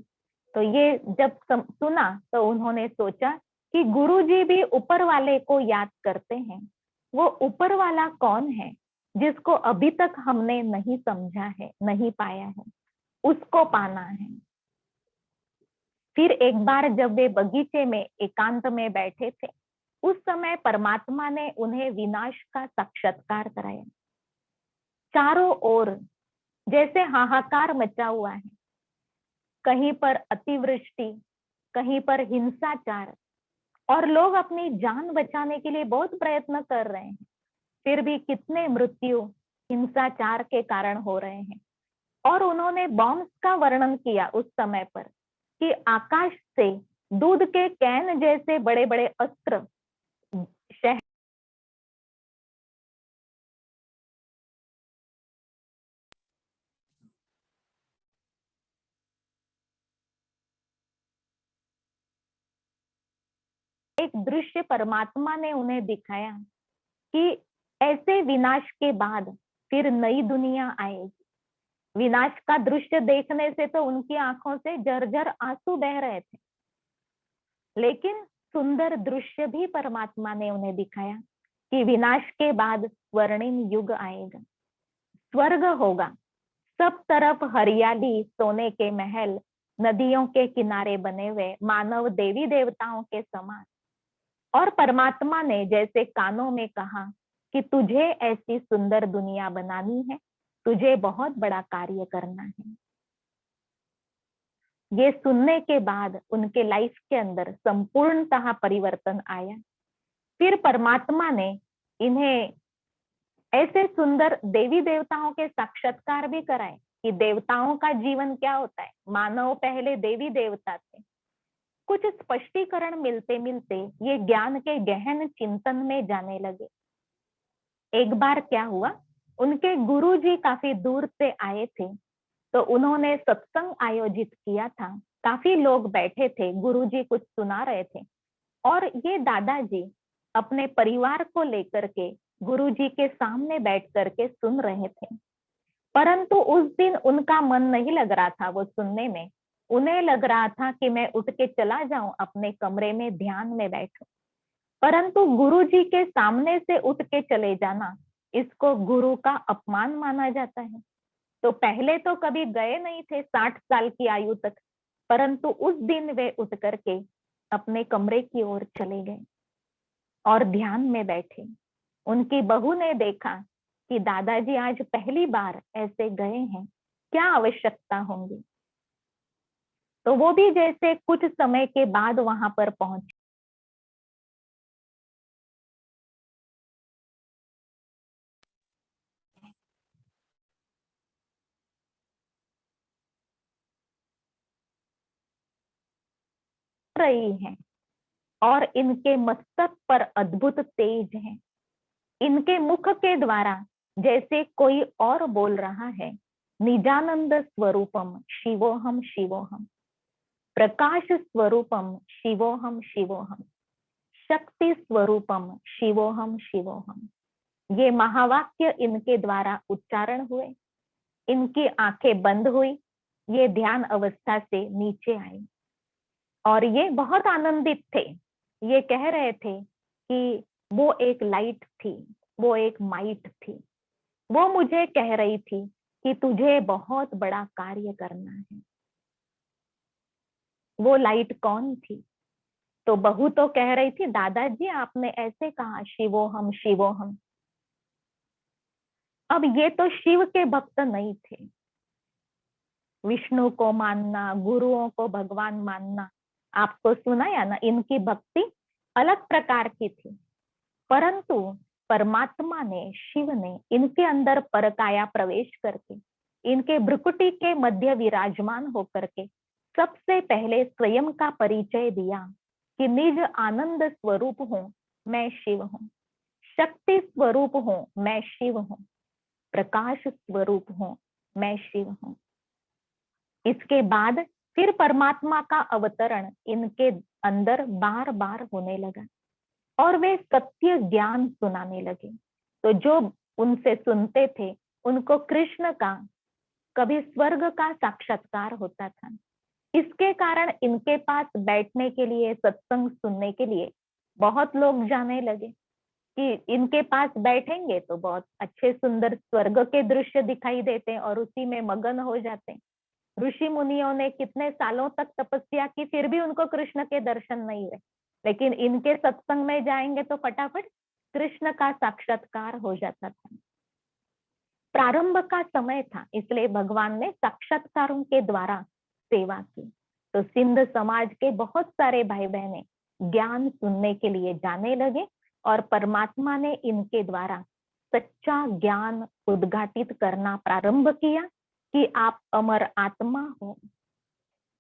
तो ये जब सुना तो उन्होंने सोचा कि गुरुजी भी ऊपर वाले को याद करते हैं। वो ऊपर वाला कौन है जिसको अभी तक हमने नहीं समझा है, नहीं पाया है, उसको पाना है। फिर एक बार जब वे बगीचे में एकांत में बैठे थे, उस समय परमात्मा ने उन्हें विनाश का साक्षात्कार कराया। चारों ओर जैसे हाहाकार मचा हुआ है, कहीं पर अतिवृष्टि, कहीं पर हिंसाचार, और लोग अपनी जान बचाने के लिए बहुत प्रयत्न कर रहे हैं, फिर भी कितने मृत्यु हिंसाचार के कारण हो रहे हैं। और उन्होंने बॉम्ब्स का वर्णन किया उस समय पर कि आकाश से दूध के कैन जैसे बड़े बड़े अस्त्र शहर एक दृश्य परमात्मा ने उन्हें दिखाया कि ऐसे विनाश के बाद फिर नई दुनिया आएगी। विनाश का दृश्य देखने से तो उनकी आंखों से झरझर आंसू बह रहे थे, लेकिन सुंदर दृश्य भी परमात्मा ने उन्हें दिखाया कि विनाश के बाद स्वर्णिम युग आएगा, स्वर्ग होगा, सब तरफ हरियाली, सोने के महल, नदियों के किनारे बने हुए मानव देवी देवताओं के समान। और परमात्मा ने जैसे कानों में कहा कि तुझे ऐसी सुंदर दुनिया बनानी है, तुझे बहुत बड़ा कार्य करना है। ये सुनने के बाद उनके लाइफ के अंदर संपूर्णतः परिवर्तन आया। फिर परमात्मा ने इन्हें ऐसे सुंदर देवी देवताओं के साक्षात्कार भी कराए कि देवताओं का जीवन क्या होता है, मानव पहले देवी देवता थे। कुछ स्पष्टीकरण मिलते मिलते ये ज्ञान के गहन चिंतन में जाने लगे। एक बार क्या हुआ, उनके गुरुजी काफी दूर से आए थे, तो उन्होंने सत्संग आयोजित किया था। काफी लोग बैठे थे, गुरुजी कुछ सुना रहे थे। और ये दादाजी अपने परिवार को लेकर के गुरुजी के सामने बैठ करके सुन रहे थे, परंतु उस दिन उनका मन नहीं लग रहा था वो सुनने में। उन्हें लग रहा था कि मैं उठ के चला जाऊं, अपने कमरे में ध्यान में बैठूं। परंतु गुरुजी के सामने से उठ के चले जाना, इसको गुरु का अपमान माना जाता है। तो पहले तो कभी गए नहीं थे 60 साल की आयु तक, परंतु उस दिन वे उठ करके अपने कमरे की ओर चले गए और ध्यान में बैठे। उनकी बहू ने देखा कि दादाजी आज पहली बार ऐसे गए हैं, क्या आवश्यकता होंगी। तो वो भी जैसे कुछ समय के बाद वहां पर पहुंचे। रही हैं और इनके मस्तक पर अद्भुत तेज है। इनके मुख के द्वारा जैसे कोई और बोल रहा है, निजानंद स्वरूपम शिवोहम शिवोहम, प्रकाश स्वरूपम शिवोहम शिवोहम, शक्ति स्वरूपम शिवोहम शिवोहम। ये महावाक्य इनके द्वारा उच्चारण हुए, इनकी आंखें बंद हुई, ये ध्यान अवस्था से नीचे आए और ये बहुत आनंदित थे। ये कह रहे थे कि वो एक लाइट थी, वो एक माइट थी, वो मुझे कह रही थी कि तुझे बहुत बड़ा कार्य करना है। वो लाइट कौन थी? तो बहू तो कह रही थी, दादाजी आपने ऐसे कहा शिवोहम शिवोहम। अब ये तो शिव के भक्त नहीं थे। विष्णु को मानना, गुरुओं को भगवान मानना, आपको सुनाया ना, इनकी भक्ति अलग प्रकार की थी। परंतु परमात्मा ने, शिव ने इनके अंदर परकाया प्रवेश करके, इनके भ्रुकुटी के मध्य विराजमान होकर के सबसे पहले स्वयं का परिचय दिया कि निज आनंद स्वरूप हूं, मैं शिव हूं, शक्ति स्वरूप हूं, मैं शिव हूं, प्रकाश स्वरूप हूं, मैं शिव हूं। इसके बाद फिर परमात्मा का अवतरण इनके अंदर बार बार होने लगा और वे सत्य ज्ञान सुनाने लगे। तो जो उनसे सुनते थे उनको कृष्ण का, कभी स्वर्ग का साक्षात्कार होता था। इसके कारण इनके पास बैठने के लिए, सत्संग सुनने के लिए बहुत लोग जाने लगे कि इनके पास बैठेंगे तो बहुत अच्छे सुंदर स्वर्ग के दृश्य दिखाई देते हैं और उसी में मगन हो जाते हैं। ऋषि मुनियों ने कितने सालों तक तपस्या की, फिर भी उनको कृष्ण के दर्शन नहीं हुए, लेकिन इनके सत्संग में जाएंगे तो फटाफट कृष्ण का साक्षात्कार हो जाता था। प्रारंभ का समय था, इसलिए भगवान ने साक्षात्कारों के द्वारा सेवा की। तो सिंध समाज के बहुत सारे भाई बहने ज्ञान सुनने के लिए जाने लगे और परमात्मा ने इनके द्वारा सच्चा ज्ञान उद्घाटित करना प्रारंभ किया कि आप अमर आत्मा हो।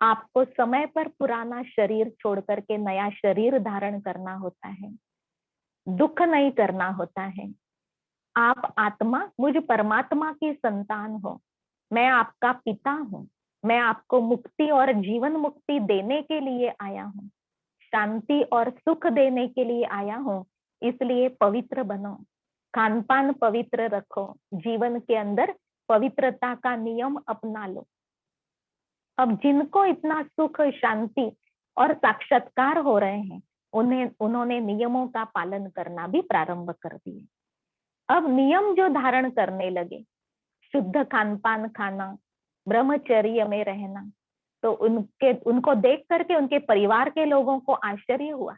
आपको समय पर पुराना शरीर छोड़ करके नया शरीर धारण करना होता है, दुख नहीं करना होता है। आप आत्मा मुझ परमात्मा की संतान हो, मैं आपका पिता हूँ, मैं आपको मुक्ति और जीवन मुक्ति देने के लिए आया हूँ, शांति और सुख देने के लिए आया हूँ। इसलिए पवित्र बनो, खान पान पवित्र रखो, जीवन के अंदर पवित्रता का नियम अपना लो। अब जिनको इतना सुख, शांति और साक्षात्कार हो रहे हैं, उन्होंने नियमों का पालन करना भी प्रारंभ कर दिए। अब नियम जो धारण करने लगे, शुद्ध खान पान खाना, ब्रह्मचर्य में रहना, तो उनको देख करके उनके परिवार के लोगों को आश्चर्य हुआ।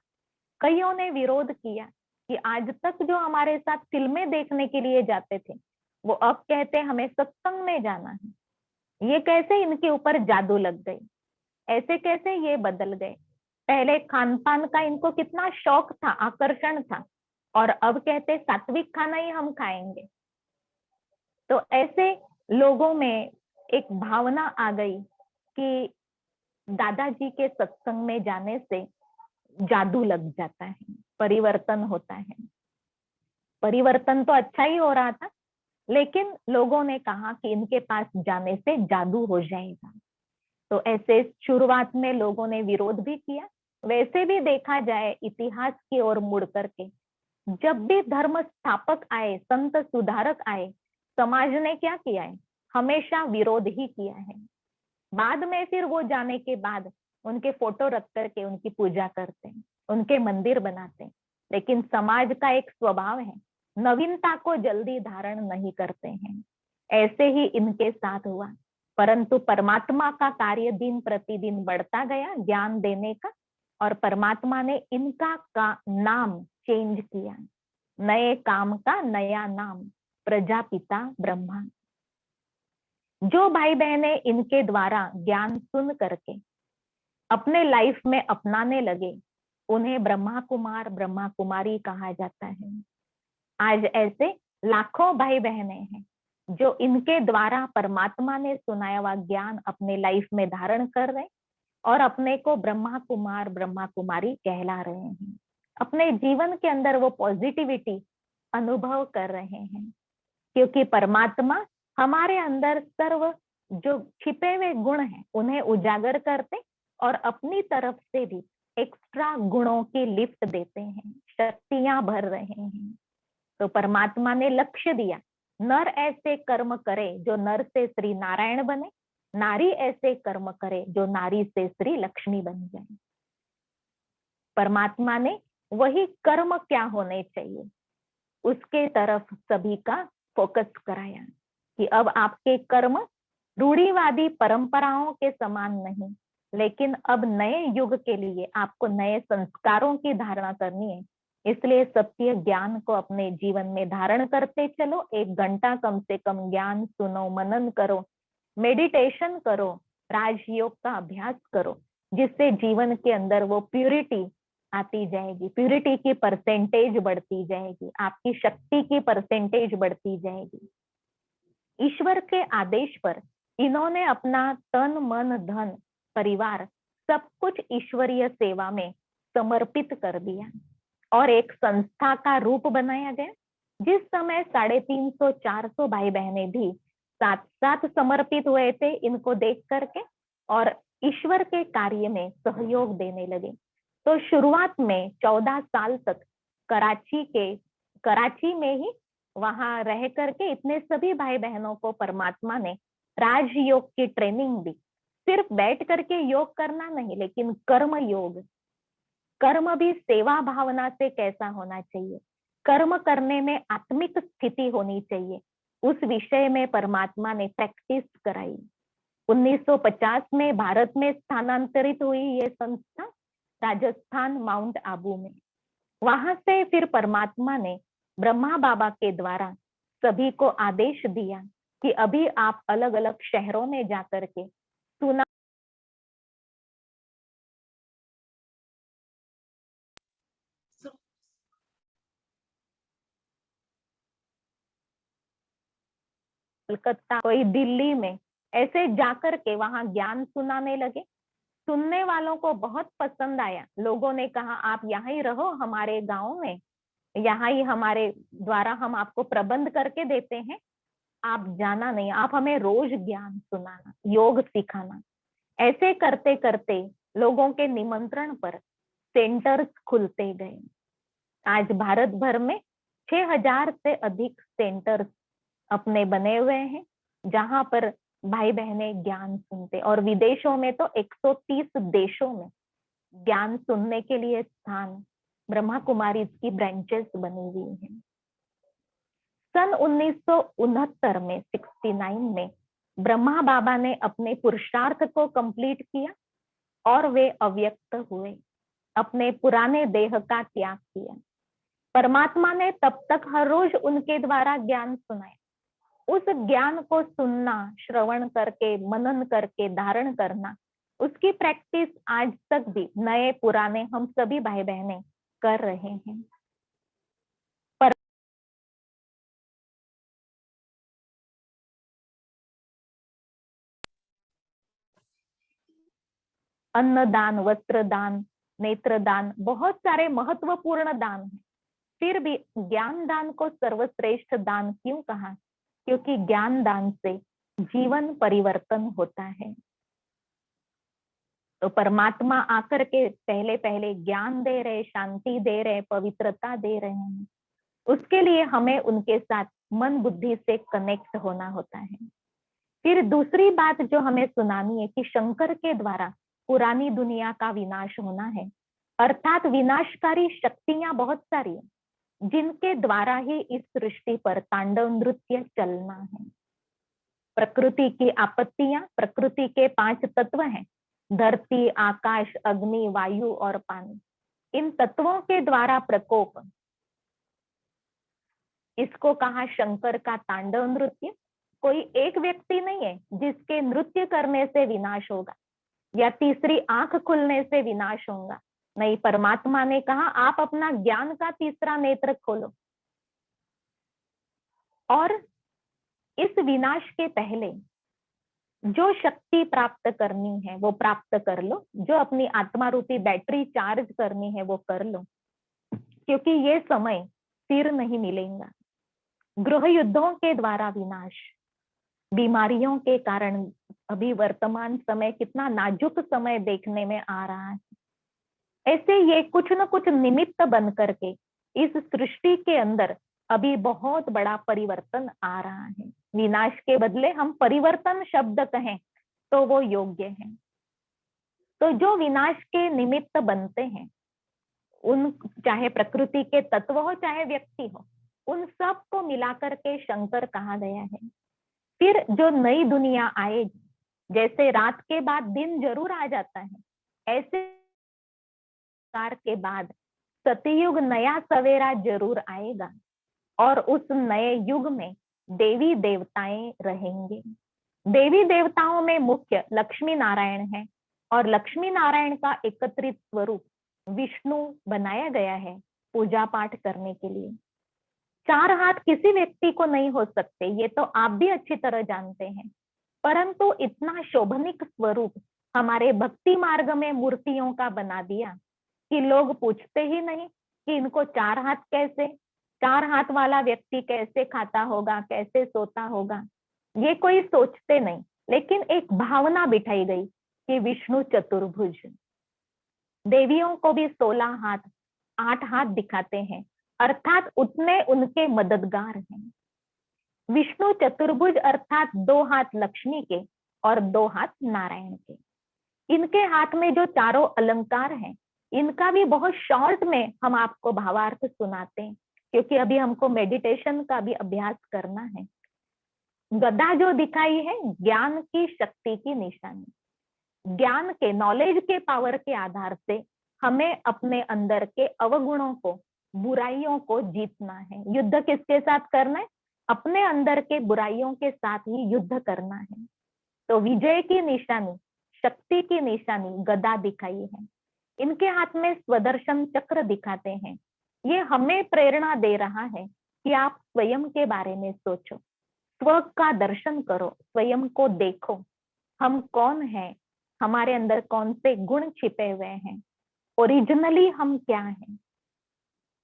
कईयों ने विरोध किया कि आज तक जो हमारे साथ फिल्में देखने के लिए जाते थे, वो अब कहते हमें सत्संग में जाना है। ये कैसे इनके ऊपर जादू लग गई, ऐसे कैसे ये बदल गए। पहले खान पान का इनको कितना शौक था, आकर्षण था, और अब कहते सात्विक खाना ही हम खाएंगे। तो ऐसे लोगों में एक भावना आ गई कि दादाजी के सत्संग में जाने से जादू लग जाता है, परिवर्तन होता है। परिवर्तन तो अच्छा ही हो रहा था, लेकिन लोगों ने कहा कि इनके पास जाने से जादू हो जाएगा। तो ऐसे शुरुआत में लोगों ने विरोध भी किया, वैसे भी देखा जाए इतिहास की ओर मुड़ करके, जब भी धर्म स्थापक आए, संत सुधारक आए, समाज ने क्या किया है? हमेशा विरोध ही किया है। बाद में फिर वो जाने के बाद उनके फोटो रख करके उनकी पूजा करते हैं, उनके मंदिर बनाते हैं। लेकिन समाज का एक स्वभाव है, नवीनता को जल्दी धारण नहीं करते हैं। ऐसे ही इनके साथ हुआ। परंतु परमात्मा का कार्य दिन प्रतिदिन बढ़ता गया ज्ञान देने का, और परमात्मा ने इनका का नाम चेंज किया। नए काम का नया नाम, प्रजापिता ब्रह्मा। जो भाई बहनें इनके द्वारा ज्ञान सुन करके अपने लाइफ में अपनाने लगे, उन्हें ब्रह्मा कुमार ब्रह्मा कुमारी कहा जाता है। आज ऐसे लाखों भाई बहनें हैं जो इनके द्वारा परमात्मा ने सुनाया हुआ ज्ञान अपने लाइफ में धारण कर रहे और अपने को ब्रह्मा कुमार ब्रह्मा कुमारी कहला रहे हैं। अपने जीवन के अंदर वो पॉजिटिविटी अनुभव कर रहे हैं, क्योंकि परमात्मा हमारे अंदर सर्व जो छिपे हुए गुण हैं उन्हें उजागर करते और अपनी तरफ से भी एक्स्ट्रा गुणों की लिफ्ट देते हैं, शक्तियां भर रहे हैं। तो परमात्मा ने लक्ष्य दिया, नर ऐसे कर्म करे जो नर से श्री नारायण बने, नारी ऐसे कर्म करे जो नारी से श्री लक्ष्मी बन जाए। परमात्मा ने वही कर्म क्या होने चाहिए उसके तरफ सभी का फोकस कराया कि अब आपके कर्म रूढ़िवादी परंपराओं के समान नहीं, लेकिन अब नए युग के लिए आपको नए संस्कारों की धारणा करनी है। इसलिए सत्य ज्ञान को अपने जीवन में धारण करते चलो। 1 घंटा कम से कम ज्ञान सुनो, मनन करो, मेडिटेशन करो, राजयोग का अभ्यास करो, जिससे जीवन के अंदर वो प्यूरिटी आती जाएगी, प्यूरिटी की परसेंटेज बढ़ती जाएगी, आपकी शक्ति की परसेंटेज बढ़ती जाएगी। ईश्वर के आदेश पर इन्होंने अपना तन मन धन परिवार सब कुछ ईश्वरीय सेवा में समर्पित कर दिया और एक संस्था का रूप बनाया गया। जिस समय 350-400 भाई बहनें भी साथ साथ समर्पित हुए थे इनको देख करके और ईश्वर के कार्य में सहयोग देने लगे। तो शुरुआत में 14 साल तक कराची में ही वहां रह करके इतने सभी भाई बहनों को परमात्मा ने राजयोग की ट्रेनिंग दी। सिर्फ बैठ करके योग करना नहीं, लेकिन कर्म योग, कर्म भी सेवा भावना से कैसा होना चाहिए, कर्म करने में आत्मिक स्थिति होनी चाहिए, उस विषय में परमात्मा ने प्रैक्टिस कराई। 1950 में भारत में स्थानांतरित हुई ये संस्था राजस्थान माउंट आबू में। वहां से फिर परमात्मा ने ब्रह्मा बाबा के द्वारा सभी को आदेश दिया कि अभी आप अलग अलग शहरों में जाकर के सुना कलकत्ता, कोई दिल्ली में, ऐसे जाकर के वहां ज्ञान सुनाने लगे। सुनने वालों को बहुत पसंद आया। लोगों ने कहा आप यहाँ ही रहो हमारे गांव में, यहाँ ही हमारे द्वारा हम आपको प्रबंध करके देते हैं, आप जाना नहीं, आप हमें रोज ज्ञान सुनाना, योग सिखाना। ऐसे करते करते लोगों के निमंत्रण पर सेंटर्स खुलते गए। आज भारत भर में 6000 से अधिक सेंटर्स अपने बने हुए हैं, जहां पर भाई बहने ज्ञान सुनते, और विदेशों में तो 130 देशों में ज्ञान सुनने के लिए स्थान, ब्रह्मा कुमारी की ब्रांचेस बनी हुई हैं। सन 1969 में 69 में ब्रह्मा बाबा ने अपने पुरुषार्थ को कंप्लीट किया और वे अव्यक्त हुए, अपने पुराने देह का त्याग किया। परमात्मा ने तब तक हर रोज उनके द्वारा ज्ञान सुनाया। उस ज्ञान को सुनना, श्रवण करके, मनन करके, धारण करना, उसकी प्रैक्टिस आज तक भी नए पुराने हम सभी भाई बहनें कर रहे हैं। पर अन्नदान, वस्त्रदान, नेत्रदान, बहुत सारे महत्वपूर्ण दान हैं। फिर भी ज्ञान दान को सर्वश्रेष्ठ दान क्यों कहा? क्योंकि ज्ञान दान से जीवन परिवर्तन होता है। तो परमात्मा आकर के पहले पहले ज्ञान दे रहे, शांति दे रहे, पवित्रता दे रहे हैं। उसके लिए हमें उनके साथ मन बुद्धि से कनेक्ट होना होता है। फिर दूसरी बात जो हमें सुनानी है कि शंकर के द्वारा पुरानी दुनिया का विनाश होना है, अर्थात विनाशकारी शक्तियां बहुत सारी हैं जिनके द्वारा ही इस सृष्टि पर तांडव नृत्य चलना है। प्रकृति की आपत्तियां, प्रकृति के 5 तत्व हैं, धरती, आकाश, अग्नि, वायु और पानी। इन तत्वों के द्वारा प्रकोप, इसको कहा शंकर का तांडव नृत्य। कोई एक व्यक्ति नहीं है जिसके नृत्य करने से विनाश होगा या तीसरी आंख खुलने से विनाश होगा। नहीं, परमात्मा ने कहा आप अपना ज्ञान का तीसरा नेत्र खोलो और इस विनाश के पहले जो शक्ति प्राप्त करनी है वो प्राप्त कर लो, जो अपनी आत्मा रूपी बैटरी चार्ज करनी है वो कर लो, क्योंकि ये समय फिर नहीं मिलेगा। गृह युद्धों के द्वारा विनाश, बीमारियों के कारण अभी वर्तमान समय कितना नाजुक समय देखने में आ रहा है। ऐसे ये कुछ न कुछ निमित्त बन करके इस सृष्टि के अंदर अभी बहुत बड़ा परिवर्तन आ रहा है। विनाश के बदले हम परिवर्तन शब्द कहें तो वो योग्य है। तो जो विनाश के निमित्त बनते हैं, उन चाहे प्रकृति के तत्व हो चाहे व्यक्ति हो, उन सब को मिलाकर के शंकर कहा गया है। फिर जो नई दुनिया आएगी, जैसे रात के बाद दिन जरूर आ जाता है, ऐसे कार के बाद सतयुग नया सवेरा जरूर आएगा और उस नए युग में देवी देवताएं रहेंगे। देवी देवताओं में मुख्य लक्ष्मी नारायण है और लक्ष्मी नारायण का एकत्रित स्वरूप विष्णु बनाया गया है पूजा पाठ करने के लिए। 4 हाथ किसी व्यक्ति को नहीं हो सकते, ये तो आप भी अच्छी तरह जानते हैं, परंतु इतना शोभनिक स्वरूप हमारे भक्ति मार्ग में मूर्तियों का बना दिया कि लोग पूछते ही नहीं कि इनको 4 हाथ कैसे, 4 हाथ वाला व्यक्ति कैसे खाता होगा, कैसे सोता होगा, ये कोई सोचते नहीं। लेकिन एक भावना बिठाई गई कि विष्णु चतुर्भुज। देवियों को भी 16 हाथ, 8 हाथ दिखाते हैं, अर्थात उतने उनके मददगार हैं। विष्णु चतुर्भुज अर्थात 2 हाथ लक्ष्मी के और 2 हाथ नारायण के। इनके हाथ में जो चारों अलंकार हैं, इनका भी बहुत शॉर्ट में हम आपको भावार्थ सुनाते हैं, क्योंकि अभी हमको मेडिटेशन का भी अभ्यास करना है। गदा जो दिखाई है, ज्ञान की शक्ति की निशानी। ज्ञान के, नॉलेज के पावर के आधार से हमें अपने अंदर के अवगुणों को, बुराइयों को जीतना है। युद्ध किसके साथ करना है? अपने अंदर के बुराइयों के साथ ही युद्ध करना है। तो विजय की निशानी, शक्ति की निशानी गदा दिखाई है। इनके हाथ में स्वदर्शन चक्र दिखाते हैं। ये हमें प्रेरणा दे रहा है कि आप स्वयं के बारे में सोचो, स्व का दर्शन करो, स्वयं को देखो, हम कौन हैं, हमारे अंदर कौन से गुण छिपे हुए हैं, ओरिजिनली हम क्या हैं,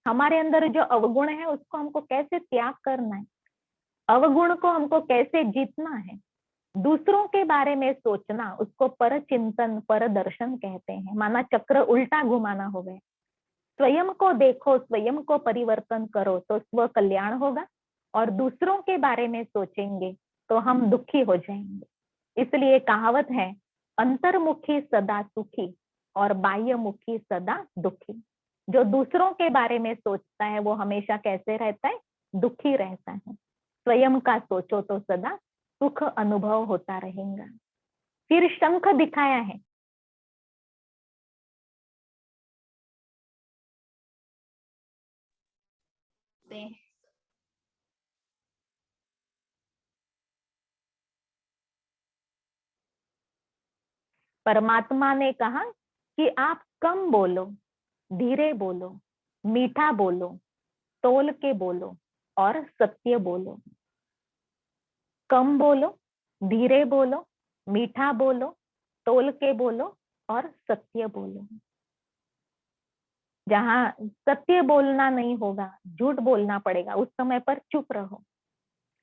हमारे अंदर जो अवगुण है उसको हमको कैसे त्याग करना है, अवगुण को हमको कैसे जीतना है। दूसरों के बारे में सोचना, उसको पर चिंतन, पर दर्शन कहते हैं। माना चक्र उल्टा घुमाना हो गया। स्वयं को देखो, स्वयं को परिवर्तन करो तो स्व कल्याण होगा, और दूसरों के बारे में सोचेंगे तो हम दुखी हो जाएंगे। इसलिए कहावत है, अंतर्मुखी सदा सुखी और बाह्यमुखी सदा दुखी। जो दूसरों के बारे में सोचता है वो हमेशा कैसे रहता है? दुखी रहता है। स्वयं का सोचो तो सदा सुख अनुभव होता रहेगा। फिर शंख दिखाया है। परमात्मा ने कहा कि आप कम बोलो, धीरे बोलो, मीठा बोलो, तोल के बोलो और सत्य बोलो। कम बोलो, धीरे बोलो, मीठा बोलो, तोल के बोलो और सत्य बोलो। जहां सत्य बोलना नहीं होगा, झूठ बोलना पड़ेगा, उस समय पर चुप रहो।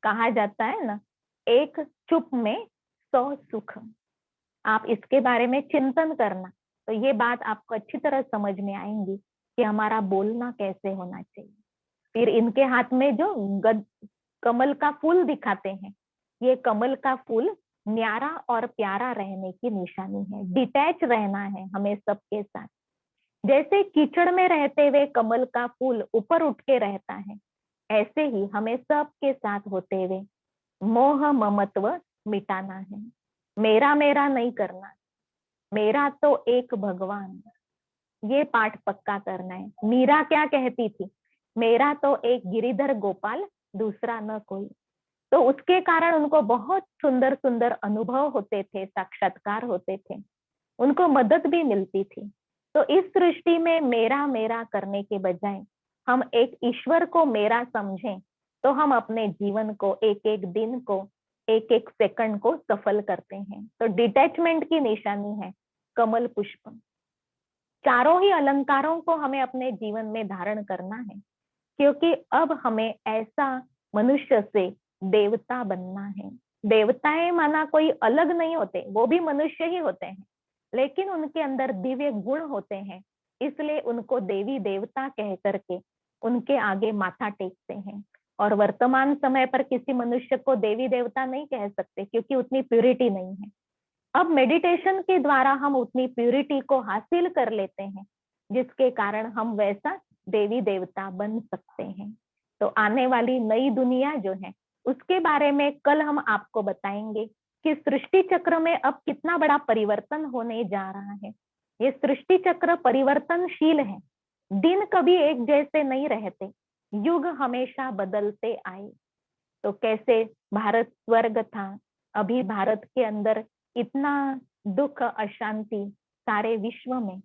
कहा जाता है ना, एक चुप में 100 सुख। आप इसके बारे में चिंतन करना, तो ये बात आपको अच्छी तरह समझ में आएंगी कि हमारा बोलना कैसे होना चाहिए। फिर इनके हाथ में जो कमल का फूल दिखाते हैं, ये कमल का फूल न्यारा और प्यारा रहने की निशानी है, डिटैच रहना है हमें सबके साथ। जैसे कीचड़ में रहते हुए कमल का फूल ऊपर उठ के रहता है, ऐसे ही हमें सबके साथ होते हुए मोह ममत्व मिटाना है। मेरा मेरा नहीं करना, मेरा तो एक भगवान, ये पाठ पक्का करना है। मीरा क्या कहती थी, मेरा तो एक गिरिधर गोपाल, दूसरा न कोई। तो उसके कारण उनको बहुत सुंदर सुंदर अनुभव होते थे, साक्षात्कार होते थे, उनको मदद भी मिलती थी। तो इस सृष्टि में मेरा मेरा करने के बजाय हम एक ईश्वर को मेरा समझें, तो हम अपने जीवन को, एक एक दिन को, एक एक सेकंड को सफल करते हैं। तो डिटैचमेंट की निशानी है कमल पुष्प। चारों ही अलंकारों को हमें अपने जीवन में धारण करना है, क्योंकि अब हमें ऐसा मनुष्य से देवता बनना है। देवताएं माना कोई अलग नहीं होते, वो भी मनुष्य ही होते हैं, लेकिन उनके अंदर दिव्य गुण होते हैं, इसलिए उनको देवी देवता कह करके उनके आगे माथा टेकते हैं। और वर्तमान समय पर किसी मनुष्य को देवी देवता नहीं कह सकते, क्योंकि उतनी प्यूरिटी नहीं है। अब मेडिटेशन के द्वारा हम उतनी प्यूरिटी को हासिल कर लेते हैं, जिसके कारण हम वैसा देवी देवता बन सकते हैं। तो आने वाली नई दुनिया जो है, उसके बारे में कल हम आपको बताएंगे कि सृष्टि चक्र में अब कितना बड़ा परिवर्तन होने जा रहा है। ये सृष्टि चक्र परिवर्तनशील है, दिन कभी एक जैसे नहीं रहते, युग हमेशा बदलते आए। तो कैसे भारत स्वर्ग था, अभी भारत के अंदर इतना दुख अशांति, सारे विश्व में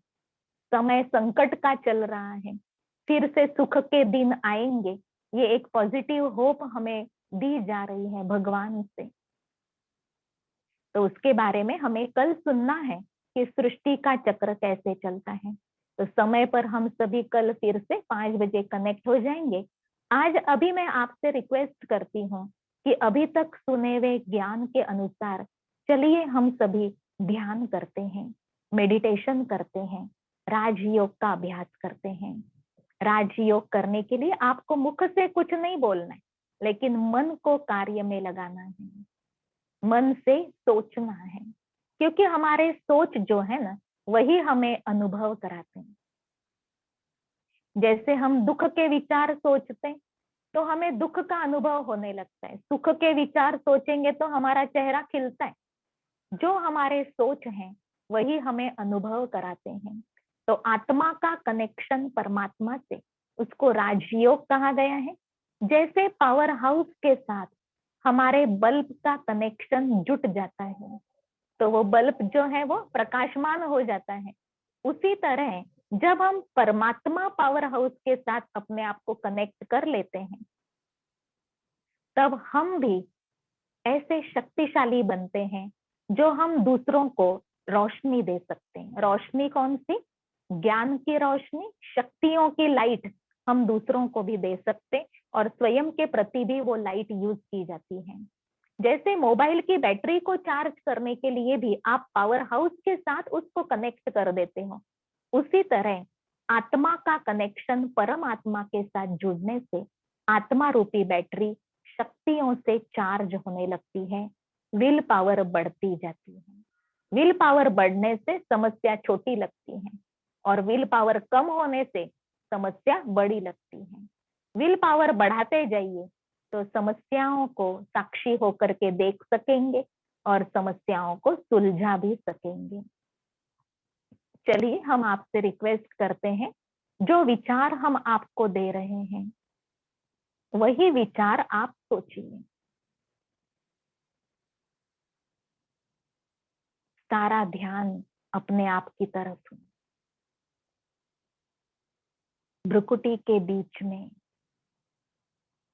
समय संकट का चल रहा है, फिर से सुख के दिन आएंगे, ये एक पॉजिटिव होप हमें दी जा रही है भगवान से। तो उसके बारे में हमें कल सुनना है कि सृष्टि का चक्र कैसे चलता है। तो समय पर हम सभी कल फिर से 5 बजे कनेक्ट हो जाएंगे। आज अभी मैं आपसे रिक्वेस्ट करती हूँ कि अभी तक सुने हुए ज्ञान के अनुसार चलिए हम सभी ध्यान करते हैं, मेडिटेशन करते हैं, राजयोग का अभ्यास करते हैं। राजयोग करने के लिए आपको मुख से कुछ नहीं बोलना है, लेकिन मन को कार्य में लगाना है, मन से सोचना है, क्योंकि हमारे सोच जो है ना, वही हमें अनुभव कराते हैं। जैसे हम दुख के विचार सोचते हैं तो हमें दुख का अनुभव होने लगता है, सुख के विचार सोचेंगे तो हमारा चेहरा खिलता है। जो हमारे सोच हैं वही हमें अनुभव कराते हैं। तो आत्मा का कनेक्शन परमात्मा से, उसको राजयोग कहा गया है। जैसे पावर हाउस के साथ हमारे बल्ब का कनेक्शन जुट जाता है, तो वो बल्ब जो है वो प्रकाशमान हो जाता है। उसी तरह जब हम परमात्मा पावर हाउस के साथ अपने आप को कनेक्ट कर लेते हैं, तब हम भी ऐसे शक्तिशाली बनते हैं जो हम दूसरों को रोशनी दे सकते हैं। रोशनी कौन सी? ज्ञान की रोशनी, शक्तियों की लाइट हम दूसरों को भी दे सकते हैं, और स्वयं के प्रति भी वो लाइट यूज की जाती है। जैसे मोबाइल की बैटरी को चार्ज करने के लिए भी आप पावर हाउस के साथ उसको कनेक्ट कर देते हो, उसी तरह आत्मा का कनेक्शन परमात्मा के साथ जुड़ने से आत्मा रूपी बैटरी शक्तियों से चार्ज होने लगती है, विल पावर बढ़ती जाती है। विल पावर बढ़ने से समस्या छोटी लगती है, और विल पावर कम होने से समस्या बड़ी लगती है। विल पावर बढ़ाते जाइए तो समस्याओं को साक्षी होकर के देख सकेंगे और समस्याओं को सुलझा भी सकेंगे। चलिए हम आपसे रिक्वेस्ट करते हैं, जो विचार हम आपको दे रहे हैं वही विचार आप सोचिए। सारा ध्यान अपने आप की तरफ, भ्रुकुटी के बीच में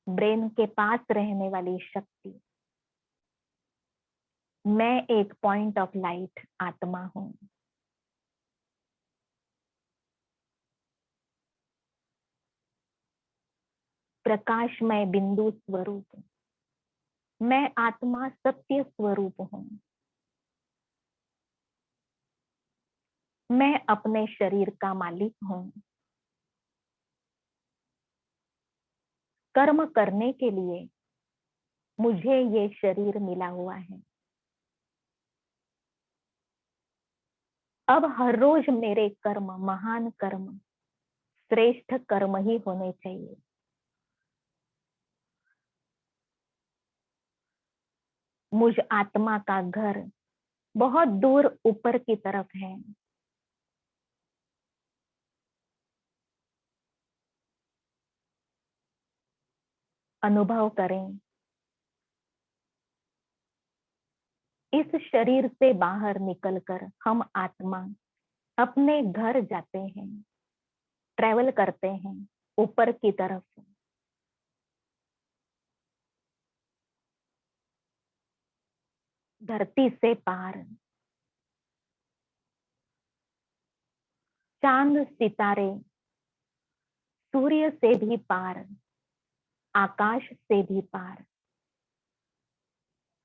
ब्रेन के पास रहने वाली शक्ति, मैं एक पॉइंट ऑफ लाइट आत्मा हूं। प्रकाशमय बिंदु स्वरूप, मैं आत्मा सत्य स्वरूप हूं। मैं अपने शरीर का मालिक हूँ। कर्म करने के लिए मुझे ये शरीर मिला हुआ है। अब हर रोज मेरे कर्म महान कर्म, श्रेष्ठ कर्म ही होने चाहिए। मुझ आत्मा का घर बहुत दूर ऊपर की तरफ है। अनुभव करें, इस शरीर से बाहर निकलकर हम आत्मा अपने घर जाते हैं, ट्रेवल करते हैं ऊपर की तरफ। धरती से पार, चांद सितारे, सूर्य से भी पार, आकाश से भी पार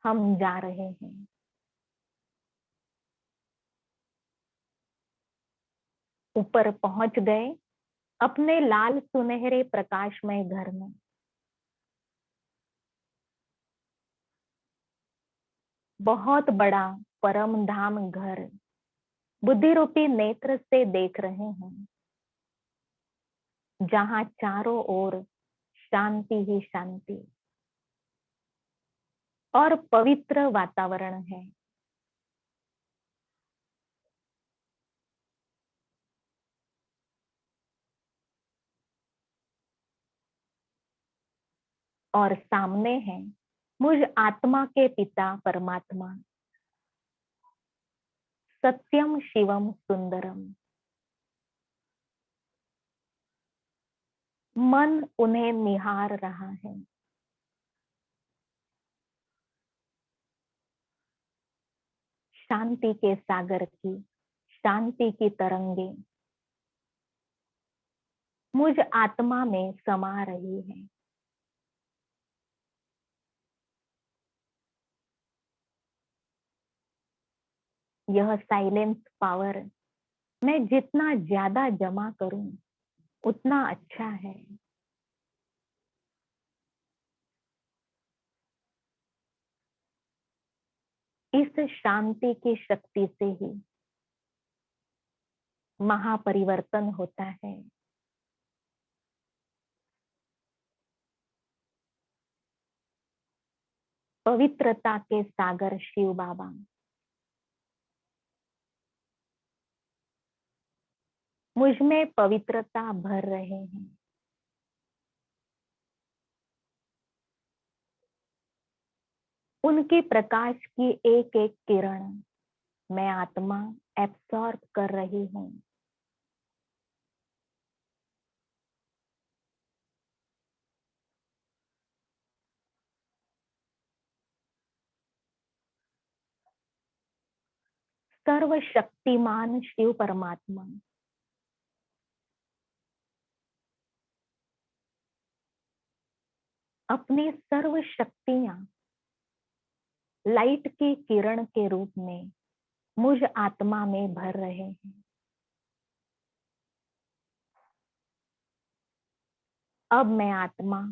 हम जा रहे हैं। ऊपर पहुंच गए अपने लाल सुनहरे प्रकाशमय घर में। बहुत बड़ा परम धाम घर बुद्धि रूपी नेत्र से देख रहे हैं, जहां चारों ओर शांति ही शांति और पवित्र वातावरण है। और सामने है मुझ आत्मा के पिता परमात्मा, सत्यम शिवम सुंदरम। मन उन्हें निहार रहा है। शांति के सागर की शांति की तरंगे मुझ आत्मा में समा रही है। यह साइलेंस पावर मैं जितना ज्यादा जमा करूं उतना अच्छा है। इस शांति की शक्ति से ही महापरिवर्तन होता है। पवित्रता के सागर शिव बाबा मुझ में पवित्रता भर रहे हैं। उनकी प्रकाश की एक एक किरण मैं आत्मा एब्सॉर्ब कर रही हूँ। सर्वशक्तिमान शिव परमात्मा अपनी सर्व शक्तियां लाइट की किरण के रूप में मुझ आत्मा में भर रहे हैं। अब मैं आत्मा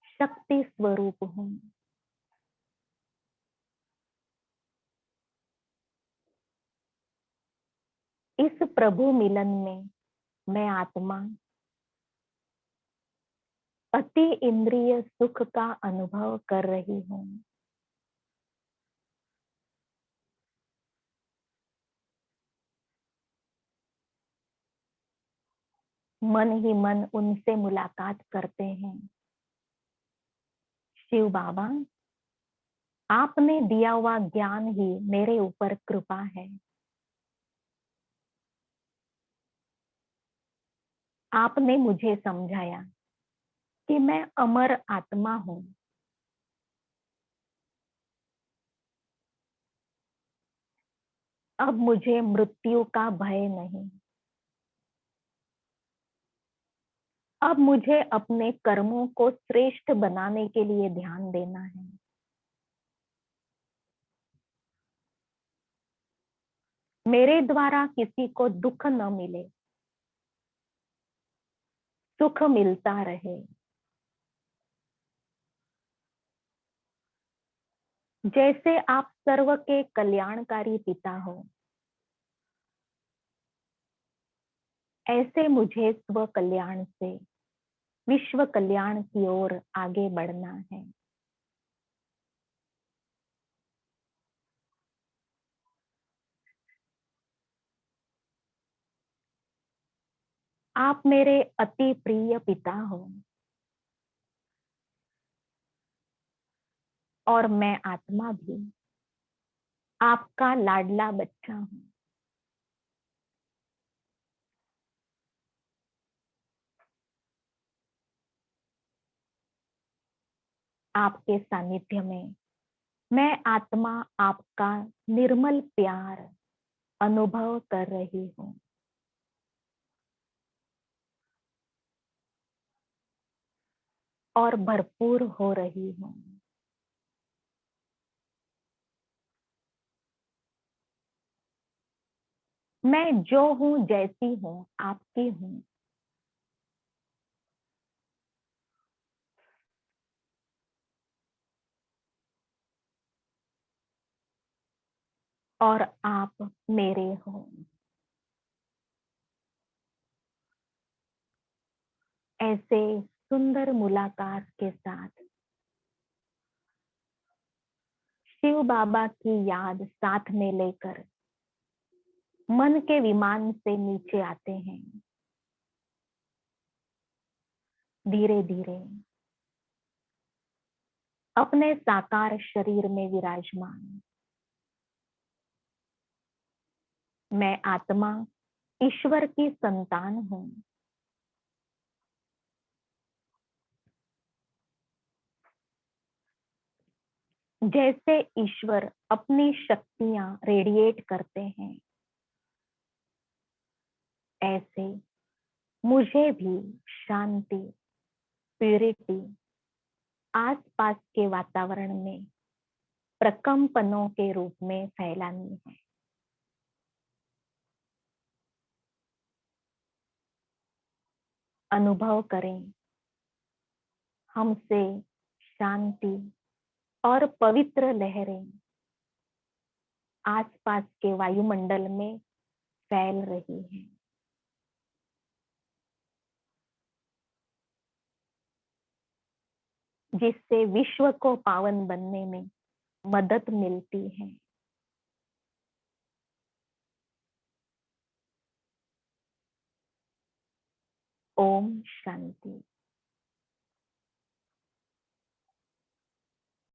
शक्ति स्वरूप हूँ। इस प्रभु मिलन में मैं आत्मा अति इंद्रिय सुख का अनुभव कर रही हूँ। मन ही मन उनसे मुलाकात करते हैं। शिव बाबा, आपने दिया हुआ ज्ञान ही मेरे ऊपर कृपा है। आपने मुझे समझाया कि मैं अमर आत्मा हूँ। अब मुझे मृत्यु का भय नहीं। अब मुझे अपने कर्मों को श्रेष्ठ बनाने के लिए ध्यान देना है। मेरे द्वारा किसी को दुख न मिले, सुख मिलता रहे। जैसे आप सर्व के कल्याणकारी पिता हो, ऐसे मुझे स्व कल्याण से विश्व कल्याण की ओर आगे बढ़ना है। आप मेरे अति प्रिय पिता हो और मैं आत्मा भी आपका लाडला बच्चा हूं। आपके सानिध्य में मैं आत्मा आपका निर्मल प्यार अनुभव कर रही हूँ और भरपूर हो रही हूँ। मैं जो हूँ, जैसी हूँ, आपकी हूँ और आप मेरे हो। ऐसे सुंदर मुलाकात के साथ शिव बाबा की याद साथ में लेकर मन के विमान से नीचे आते हैं। धीरे धीरे अपने साकार शरीर में विराजमान मैं आत्मा ईश्वर की संतान हूँ। जैसे ईश्वर अपनी शक्तियां रेडिएट करते हैं, ऐसे मुझे भी शांति, प्यूरिटी आसपास के वातावरण में प्रकंपनों के रूप में फैलानी है। अनुभव करें हमसे शांति और पवित्र लहरें आसपास के वायुमंडल में फैल रही हैं, जिससे विश्व को पावन बनने में मदद मिलती है। ओम शांति।